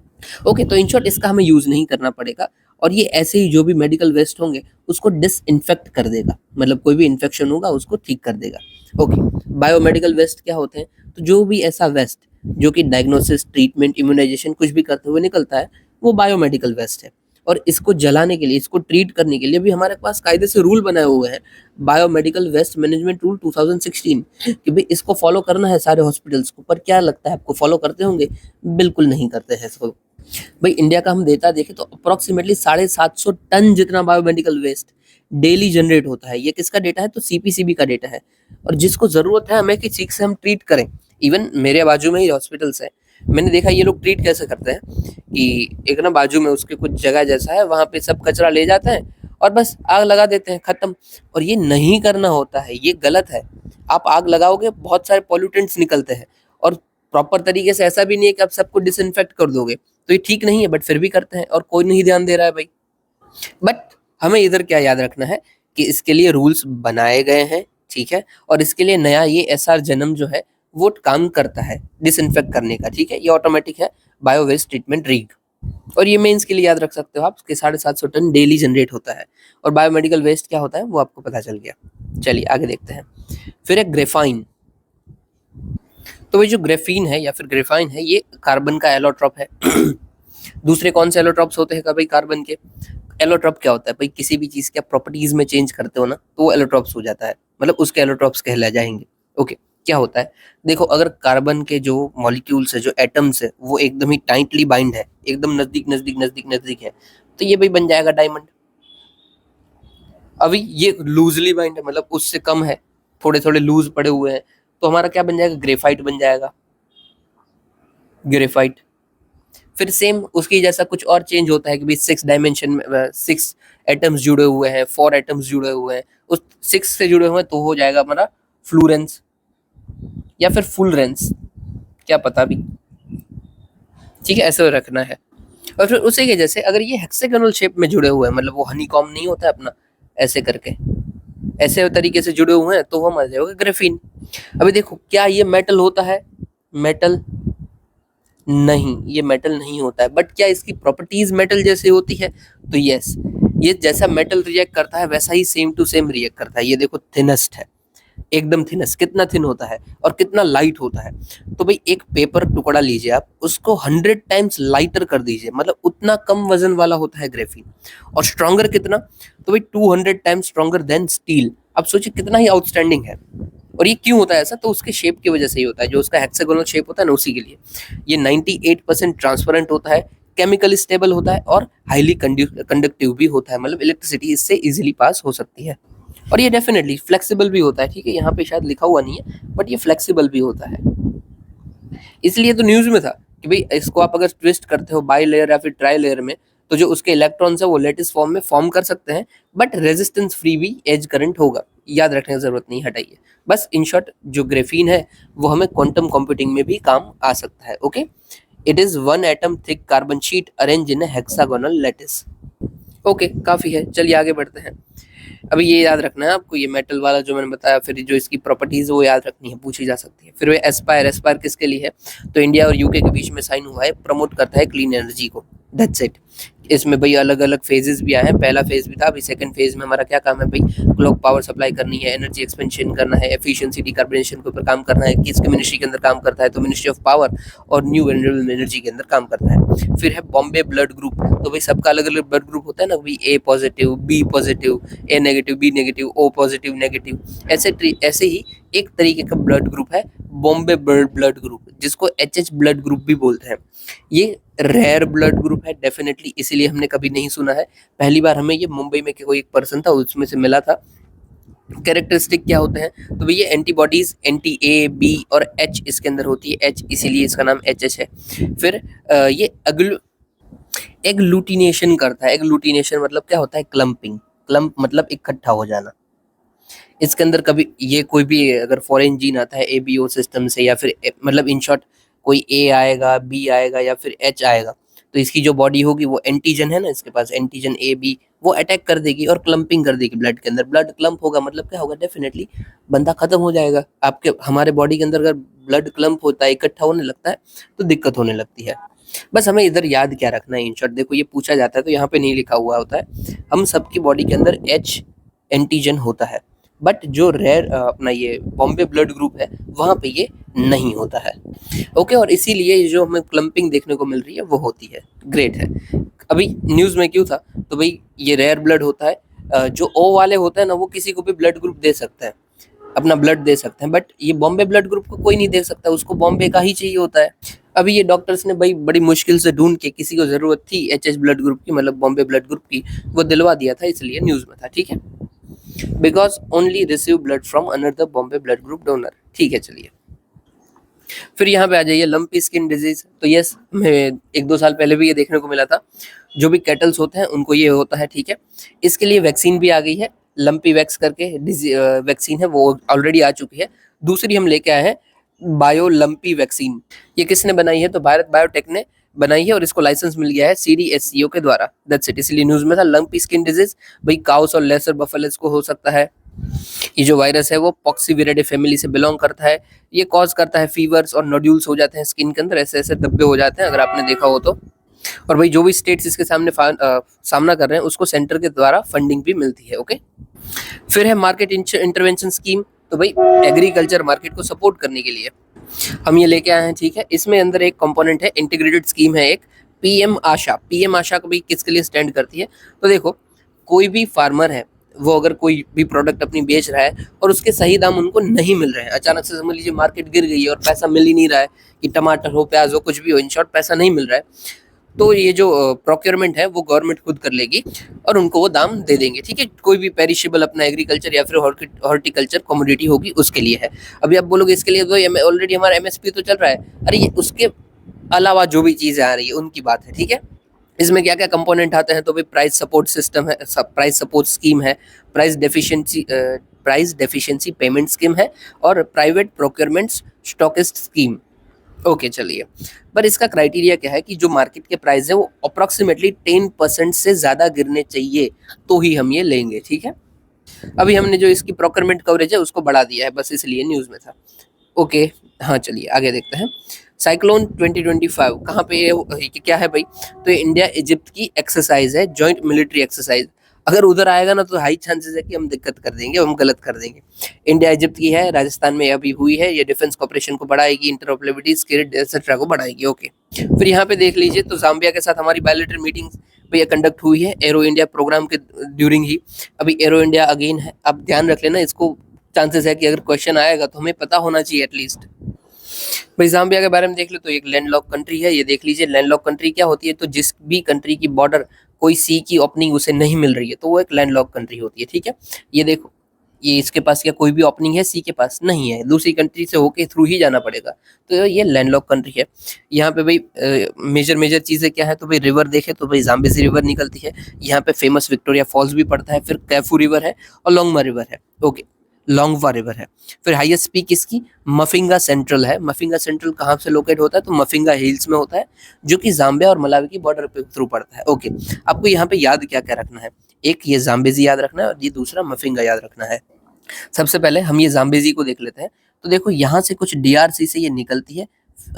ओके, तो इन शॉर्ट इसका हमें यूज नहीं करना पड़ेगा, और ये ऐसे ही जो भी मेडिकल वेस्ट होंगे उसको डिसइंफेक्ट कर देगा, मतलब कोई भी इन्फेक्शन होगा उसको ठीक कर देगा। ओके, बायोमेडिकल वेस्ट क्या होते हैं, तो जो भी ऐसा वेस्ट जो कि डायग्नोसिस, ट्रीटमेंट, इम्यूनाइजेशन कुछ भी करते हुए निकलता है, वो बायोमेडिकल वेस्ट है। और इसको जलाने के लिए, इसको ट्रीट करने के लिए भी हमारे पास कायदे से रूल बनाए हुए हैं, बायोमेडिकल वेस्ट मैनेजमेंट रूल 2016, कि भाई इसको फॉलो करना है सारे हॉस्पिटल्स को। पर क्या लगता है आपको, फॉलो करते होंगे? बिल्कुल नहीं करते हैं इसको। भाई इंडिया का हम डेटा देखें तो अप्रोक्सीमेटली 750 टन जितना बायोमेडिकल वेस्ट डेली जनरेट होता है। ये किसका डेटा है, तो सीपीसीबी का डेटा है। और जिसको जरूरत है हमें कि ठीक से हम ट्रीट करें, इवन मेरे बाजू में ही हॉस्पिटल्स है, मैंने देखा ये लोग ट्रीट कैसे करते हैं कि एक ना बाजू में उसके कुछ जगह जैसा है, वहां पे सब कचरा ले जाते हैं और बस आग लगा देते हैं, खत्म। और ये नहीं करना होता है, ये गलत है। आप आग लगाओगे बहुत सारे पॉल्यूटेंट्स निकलते हैं, और प्रॉपर तरीके से ऐसा भी नहीं है कि आप सबको डिसइंफेक्ट कर दोगे, तो ये ठीक नहीं है, बट फिर भी करते हैं और कोई नहीं ध्यान दे रहा है भाई। बट हमें इधर क्या याद रखना है कि इसके लिए रूल्स बनाए गए हैं, ठीक है, और इसके लिए नया ये एसआर जन्म जो है वो काम करता है डिसइंफेक्ट करने का, ठीक है, ये ऑटोमेटिक है बायो वेस्ट ट्रीटमेंट रीग। और ये मेंस के लिए याद रख सकते हो आप कि 750 टन डेली जनरेट होता है। और बायोमेडिकल वेस्ट क्या होता है वो आपको पता चल गया। चलिए आगे देखते हैं। फिर एक ग्रेफाइन। तो ये जो ग्रेफीन है या फिर ग्रेफाइन है, ये कार्बन का एलोट्रॉप है। दूसरे कौन से एलोट्रॉप्स होते हैं का भाई, कार्बन के। एलोट्रॉप क्या होता है भाई, किसी भी चीज के प्रॉपर्टीज में चेंज करते हो ना, तो वो एलोट्रॉप्स हो जाता है, मतलब उसके एलोट्रॉप्स कहला जाएंगे। ओके, क्या होता है, देखो अगर कार्बन के जो मॉलिक्यूल्स है, जो एटम्स है, वो एकदम ही टाइटली बाइंड है, एकदम नजदीक नजदीक नजदीक नजदीक है, तो ये भाई बन जाएगा डायमंड। अभी ये लूजली बाइंड है, मतलब उससे कम है, थोड़े थोड़े लूज पड़े हुए हैं, तो हमारा क्या बन जाएगा, ग्रेफाइट बन जाएगा, ग्रेफाइट। फिर सेम उसकी जैसा कुछ और चेंज होता है कि भाई 6 डायमेंशन में 6 एटम्स जुड़े हुए हैं, 4 एटम्स जुड़े हुए हैं, उस 6 से जुड़े हुए हैं, तो हो जाएगा हमारा फ्लूरेंस या फिर फुल रेंस, क्या पता भी, ठीक है, ऐसे रखना है। और फिर उसी के जैसे अगर ये हेक्सागोनल शेप में जुड़े हुए हैं, मतलब वो हनीकॉम्ब नहीं होता अपना, ऐसे करके ऐसे तरीके से जुड़े हुए हैं, तो वो हमारा जाएगा ग्रेफीन। अभी देखो क्या ये मेटल होता है, मेटल नहीं, ये मेटल नहीं होता है, बट क्या इसकी प्रॉपर्टीज मेटल जैसे होती है, तो यस, ये जैसा मेटल रिएक्ट करता है वैसा ही सेम टू सेम रिएक्ट करता है। ये देखो थिनेस्ट है, एकदम थिनेस्ट, कितना थिन होता है और कितना लाइट होता है। तो भाई एक पेपर टुकड़ा लीजिए आप, उसको 100 टाइम्स लाइटर कर दीजिए, मतलब उतना कम वजन वाला होता है ग्रेफीन। और स्ट्रॉन्गर कितना, तो भाई 200 टाइम्स स्ट्रॉन्गर देन स्टील। अब सोचिए कितना ही आउटस्टैंडिंग है। और ये क्यों होता है ऐसा, तो उसके शेप की वजह से ही होता है, जो उसका हेक्सागोनल शेप होता है ना, उसी के लिए। ये 98% ट्रांसपेरेंट होता है, केमिकली स्टेबल होता है और हाईली कंडक्टिव भी होता है, मतलब इलेक्ट्रिसिटी इससे इजीली पास हो सकती है। और ये डेफिनेटली फ्लेक्सिबल भी होता है, ठीक है, यहाँ पे शायद लिखा हुआ नहीं है, बट ये फ्लेक्सिबल भी होता है। इसलिए तो न्यूज में था कि भाई इसको आप अगर ट्विस्ट करते हो बाई लेयर या फिर ट्राई लेयर में, तो जो उसके इलेक्ट्रॉन्स है वो लेटिस फॉर्म में फॉर्म कर सकते हैं, बट रेजिस्टेंस फ्री भी एज करंट होगा। याद रखने की जरूरत नहीं, हटाइए। बस इन शॉर्ट जो ग्रेफीन है वो हमें क्वांटम कंप्यूटिंग में भी काम आ सकता है। Okay, it is 1 atom thick carbon sheet arrange in hexagonal lattice. Okay, काफी है, चलिए आगे बढ़ते हैं। अभी ये याद रखना है आपको, ये मेटल वाला जो मैंने बताया, फिर जो इसकी प्रॉपर्टीज वो याद रखनी है, पूछी जा सकती है। फिर वो एस्पायर, एस्पायर किसके लिए है, तो इंडिया और यूके के बीच में साइन हुआ है, प्रमोट करता है क्लीन एनर्जी को, दैट्स इट। इसमें भाई अलग अलग फेजेस भी आए हैं, पहला फेज भी था, अभी सेकंड फेज में हमारा क्या काम है भाई, क्लॉक पावर सप्लाई करनी है, एनर्जी एक्सपेंशन करना है, एफिशिएंसी डिकार्बोनेशन के ऊपर काम करना है। किसके मिनिस्ट्री के अंदर काम करता है, तो मिनिस्ट्री ऑफ पावर और न्यू रिन्यूएबल एनर्जी के अंदर काम करता है। फिर है बॉम्बे ब्लड ग्रुप, तो भाई सबका अलग अलग ब्लड ग्रुप होता है ना भाई, A positive, B positive, A negative, B negative, O positive, negative, ऐसे ही एक तरीके का ब्लड ग्रुप है बॉम्बे ब्लड ग्रुप, जिसको एचएच ब्लड ग्रुप भी बोलते हैं। ये रेयर ब्लड ग्रुप है डेफिनेटली, इसीलिए हमने कभी नहीं सुना है, पहली बार हमें ये मुंबई में कोई एक पर्सन था उसमें से मिला था। कैरेक्टरिस्टिक क्या होते हैं, तो भैया एंटीबॉडीज एंटी ए बी और एच इसके अंदर होती है, एच इसीलिए इसका नाम एच एच है। फिर ये एग्लूटिनेशन करता है। एग्लूटिनेशन मतलब क्या होता है, क्लम्पिंग, क्लम्प मतलब इकट्ठा हो जाना। इसके अंदर कभी ये कोई भी अगर फॉरेन जीन आता है एबीओ सिस्टम से, या फिर मतलब इन शॉर्ट कोई ए आएगा, बी आएगा या फिर एच आएगा, तो इसकी जो बॉडी होगी वो एंटीजन है ना, इसके पास एंटीजन ए बी, वो अटैक कर देगी और क्लम्पिंग कर देगी ब्लड के अंदर। ब्लड क्लम्प होगा मतलब क्या होगा, डेफिनेटली बंदा खत्म हो जाएगा। आपके हमारे बॉडी के अंदर अगर ब्लड क्लम्प होता है, इकट्ठा होने लगता है, तो दिक्कत होने लगती है। बस हमें इधर याद क्या रखना है, इन शॉर्ट देखो ये पूछा जाता है तो यहाँ पे नहीं लिखा हुआ होता है, हम सबकी बॉडी के अंदर एच एंटीजन होता है, बट जो रेयर अपना ये बॉम्बे ब्लड ग्रुप है वहाँ पे ये नहीं होता है। ओके, और इसीलिए जो हमें क्लम्पिंग देखने को मिल रही है वो होती है। ग्रेट है। अभी न्यूज़ में क्यों था, तो भाई ये रेयर ब्लड होता है, जो ओ वाले होते हैं ना वो किसी को भी ब्लड ग्रुप दे सकते हैं, अपना ब्लड दे सकते हैं, बट ये बॉम्बे ब्लड ग्रुप को कोई नहीं दे सकता, उसको बॉम्बे का ही चाहिए होता है। अभी ये डॉक्टर्स ने भाई बड़ी मुश्किल से ढूंढ के, किसी को जरूरत थी एचएच ब्लड ग्रुप की, मतलब बॉम्बे ब्लड ग्रुप की, वो दिलवा दिया था, इसलिए न्यूज़ में था। ठीक है, because only receive blood from another Bombay blood group donor. ठीक है, चलिए फिर यहाँ पे आ जाइए, लंपी स्किन डिजीज। तो यस, हमें 1-2 साल पहले भी ये देखने को मिला था, जो भी कैटल्स होते हैं उनको ये होता है। ठीक है, इसके लिए वैक्सीन भी आ गई है, लंपी वैक्स करके वैक्सीन है, वो ऑलरेडी आ चुकी है। दूसरी हम लेके आए हैं बायो लंपी वैक्सीन। ये किसने बनाई है, तो भारत बायोटेक ने बनाई है, और इसको लाइसेंस मिल गया है CDSCO के द्वारा। दैट्स इट, इसलिए न्यूज में था। लंपी स्किन डिजीज भाई काउस और लेसर बफेलोज को हो सकता है। ये जो वायरस है वो पॉक्सीविरिडे फैमिली से बिलोंग करता है। ये कॉज करता है फीवर्स और नोड्यूल्स हो जाते हैं स्किन के अंदर, ऐसे ऐसे धब्बे हो जाते हैं, अगर आपने देखा हो तो। और भाई जो भी स्टेट्स इसके सामना कर रहे हैं उसको सेंटर के द्वारा फंडिंग भी मिलती है। ओके, फिर है मार्केट इंटरवेंशन स्कीम। तो भाई एग्रीकल्चर मार्केट को सपोर्ट करने के लिए हम ये लेके आए हैं। ठीक है, इसमें अंदर एक कंपोनेंट है, इंटीग्रेटेड स्कीम है एक, पीएम आशा। पीएम आशा को भाई किसके लिए स्टैंड करती है, तो देखो कोई भी फार्मर है, वो अगर कोई भी प्रोडक्ट अपनी बेच रहा है और उसके सही दाम उनको नहीं मिल रहे हैं, अचानक से समझ लीजिए मार्केट गिर गई है और पैसा मिल ही नहीं रहा है, कि टमाटर हो, प्याज हो, कुछ भी हो, इन शॉर्ट पैसा नहीं मिल रहा है, तो ये जो प्रोक्योरमेंट है वो गवर्नमेंट खुद कर लेगी और उनको वो दाम दे देंगे। ठीक है, कोई भी पेरिशेबल अपना एग्रीकल्चर या फिर हॉर्टिकल्चर कमोडिटी होगी उसके लिए है। अभी आप बोलोगे इसके लिए तो ऑलरेडी हमारा MSP तो चल रहा है, अरे ये उसके अलावा जो भी चीज़ें आ रही है उनकी बात है। ठीक है, इसमें क्या क्या कंपोनेंट आते हैं, तो भाई प्राइस सपोर्ट सिस्टम है, प्राइस सपोर्ट स्कीम है, प्राइस डेफिशिएंसी पेमेंट स्कीम है, और private procurement stockist scheme. Okay, चलिए, पर इसका क्राइटेरिया क्या है कि जो मार्केट के प्राइस है वो अप्रोक्सीमेटली 10% से ज़्यादा गिरने चाहिए तो ही हम ये लेंगे। ठीक है, अभी हमने जो इसकी प्रोक्योरमेंट कवरेज है उसको बढ़ा दिया है, बस इसलिए न्यूज़ में था। ओके, हाँ चलिए आगे देखते हैं। साइक्लोन 2025 कहाँ पे ये क्या है भाई, तो ये इंडिया इजिप्ट की एक्सरसाइज है, जॉइंट मिलिट्री एक्सरसाइज। अगर उधर आएगा ना तो हाई चांसेस है कि हम दिक्कत कर देंगे, हम गलत कर देंगे। इंडिया इजिप्ट की है, राजस्थान में अभी हुई है, ये डिफेंस कॉपरेशन को बढ़ाएगी, इंटरऑपरेबिलिटी, स्किल एक्सेट्रा को बढ़ाएगी। ओके, फिर यहाँ पे देख लीजिए, तो जाम्बिया के साथ हमारी बायलैटरल मीटिंग भैया कंडक्ट हुई है एरो इंडिया प्रोग्राम के ड्यूरिंग ही। अभी एरो इंडिया अगेन है, अब ध्यान रख लेना इसको, चांसेस है कि अगर क्वेश्चन आएगा तो हमें पता होना चाहिए एटलीस्ट। भाई जाम्बिया के बारे में देख लो, तो एक लैंडलॉक कंट्री है, ये देख लीजिए। लैंडलॉक कंट्री क्या होती है, तो जिस भी कंट्री की बॉर्डर कोई सी की ओपनिंग उसे नहीं मिल रही है तो वो एक लैंडलॉक कंट्री होती है। ठीक है, ये देखो, ये इसके पास क्या कोई भी ओपनिंग है, सी के पास नहीं है, दूसरी कंट्री से होके थ्रू ही जाना पड़ेगा, तो ये लैंडलॉक कंट्री है। यहाँ पे भाई मेजर चीज़ें क्या है, तो भाई रिवर देखे तो भाई जाम्बेसी रिवर निकलती है, यहाँ पे फेमस विक्टोरिया फॉल्स भी पड़ता है, फिर कैफू रिवर है और लोंगमा रिवर है। ओके, लोंगवा रिवर है। फिर हाईएस्ट पीक इसकी मफिंगा सेंट्रल है। मफिंगा सेंट्रल कहाँ से लोकेट होता है, तो मफिंगा हिल्स में होता है, जो कि जाम्बिया और मलावी की बॉर्डर पे थ्रू पड़ता है। ओके, आपको यहाँ पे याद क्या क्या रखना है, एक ये जाम्बेजी याद रखना है और ये दूसरा मफिंगा याद रखना है। सबसे पहले हम ये जाम्बेजी को देख लेते हैं। तो देखो यहाँ से कुछ DRC से ये निकलती है,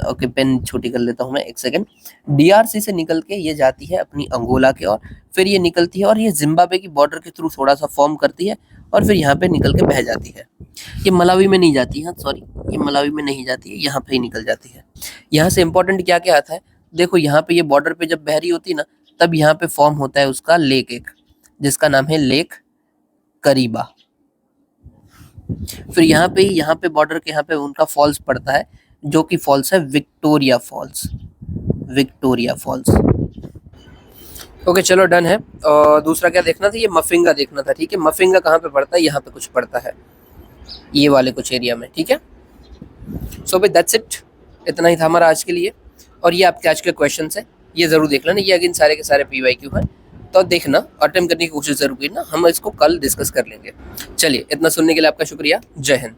ओके, पेन छोटी कर लेता हूँ मैं, एक सेकंड। डीआरसी से निकल के ये जाती है अपनी अंगोला के, और फिर ये निकलती है और ये जिम्बाब्वे की बॉर्डर के थ्रू थोड़ा सा फॉर्म करती है और फिर यहाँ पे निकल के बह जाती है। ये मलावी में नहीं जाती है, सॉरी, ये मलावी में नहीं जाती है, यहाँ पे ही निकल जाती है। यहाँ से इंपॉर्टेंट क्या क्या आता है, देखो यहाँ पे ये बॉर्डर पे जब बह रही होती है ना, तब यहाँ पे फॉर्म होता है उसका लेक एक, जिसका नाम है लेक करीबा। फिर यहाँ पे बॉर्डर के यहाँ पे उनका फॉल्स पड़ता है, जो कि फॉल्स है Victoria Falls, Victoria Falls. Okay चलो डन है। और दूसरा क्या देखना था, ये मफिंगा देखना था, ठीक है। मफिंगा कहाँ पे पड़ता है, यहाँ पे कुछ पड़ता है, ये वाले कुछ एरिया में, ठीक है। सो भाई दैट्स इट, इतना ही था हमारा आज के लिए। और ये आपके आज के क्वेश्चन है, ये जरूर देख लेना, ये अगेन सारे के सारे PYQ हैं, तो देखना, अटेम्प्ट करने की कोशिश जरूर करना, हम इसको कल डिस्कस कर लेंगे। चलिए, इतना सुनने के लिए आपका शुक्रिया, जय हिंद।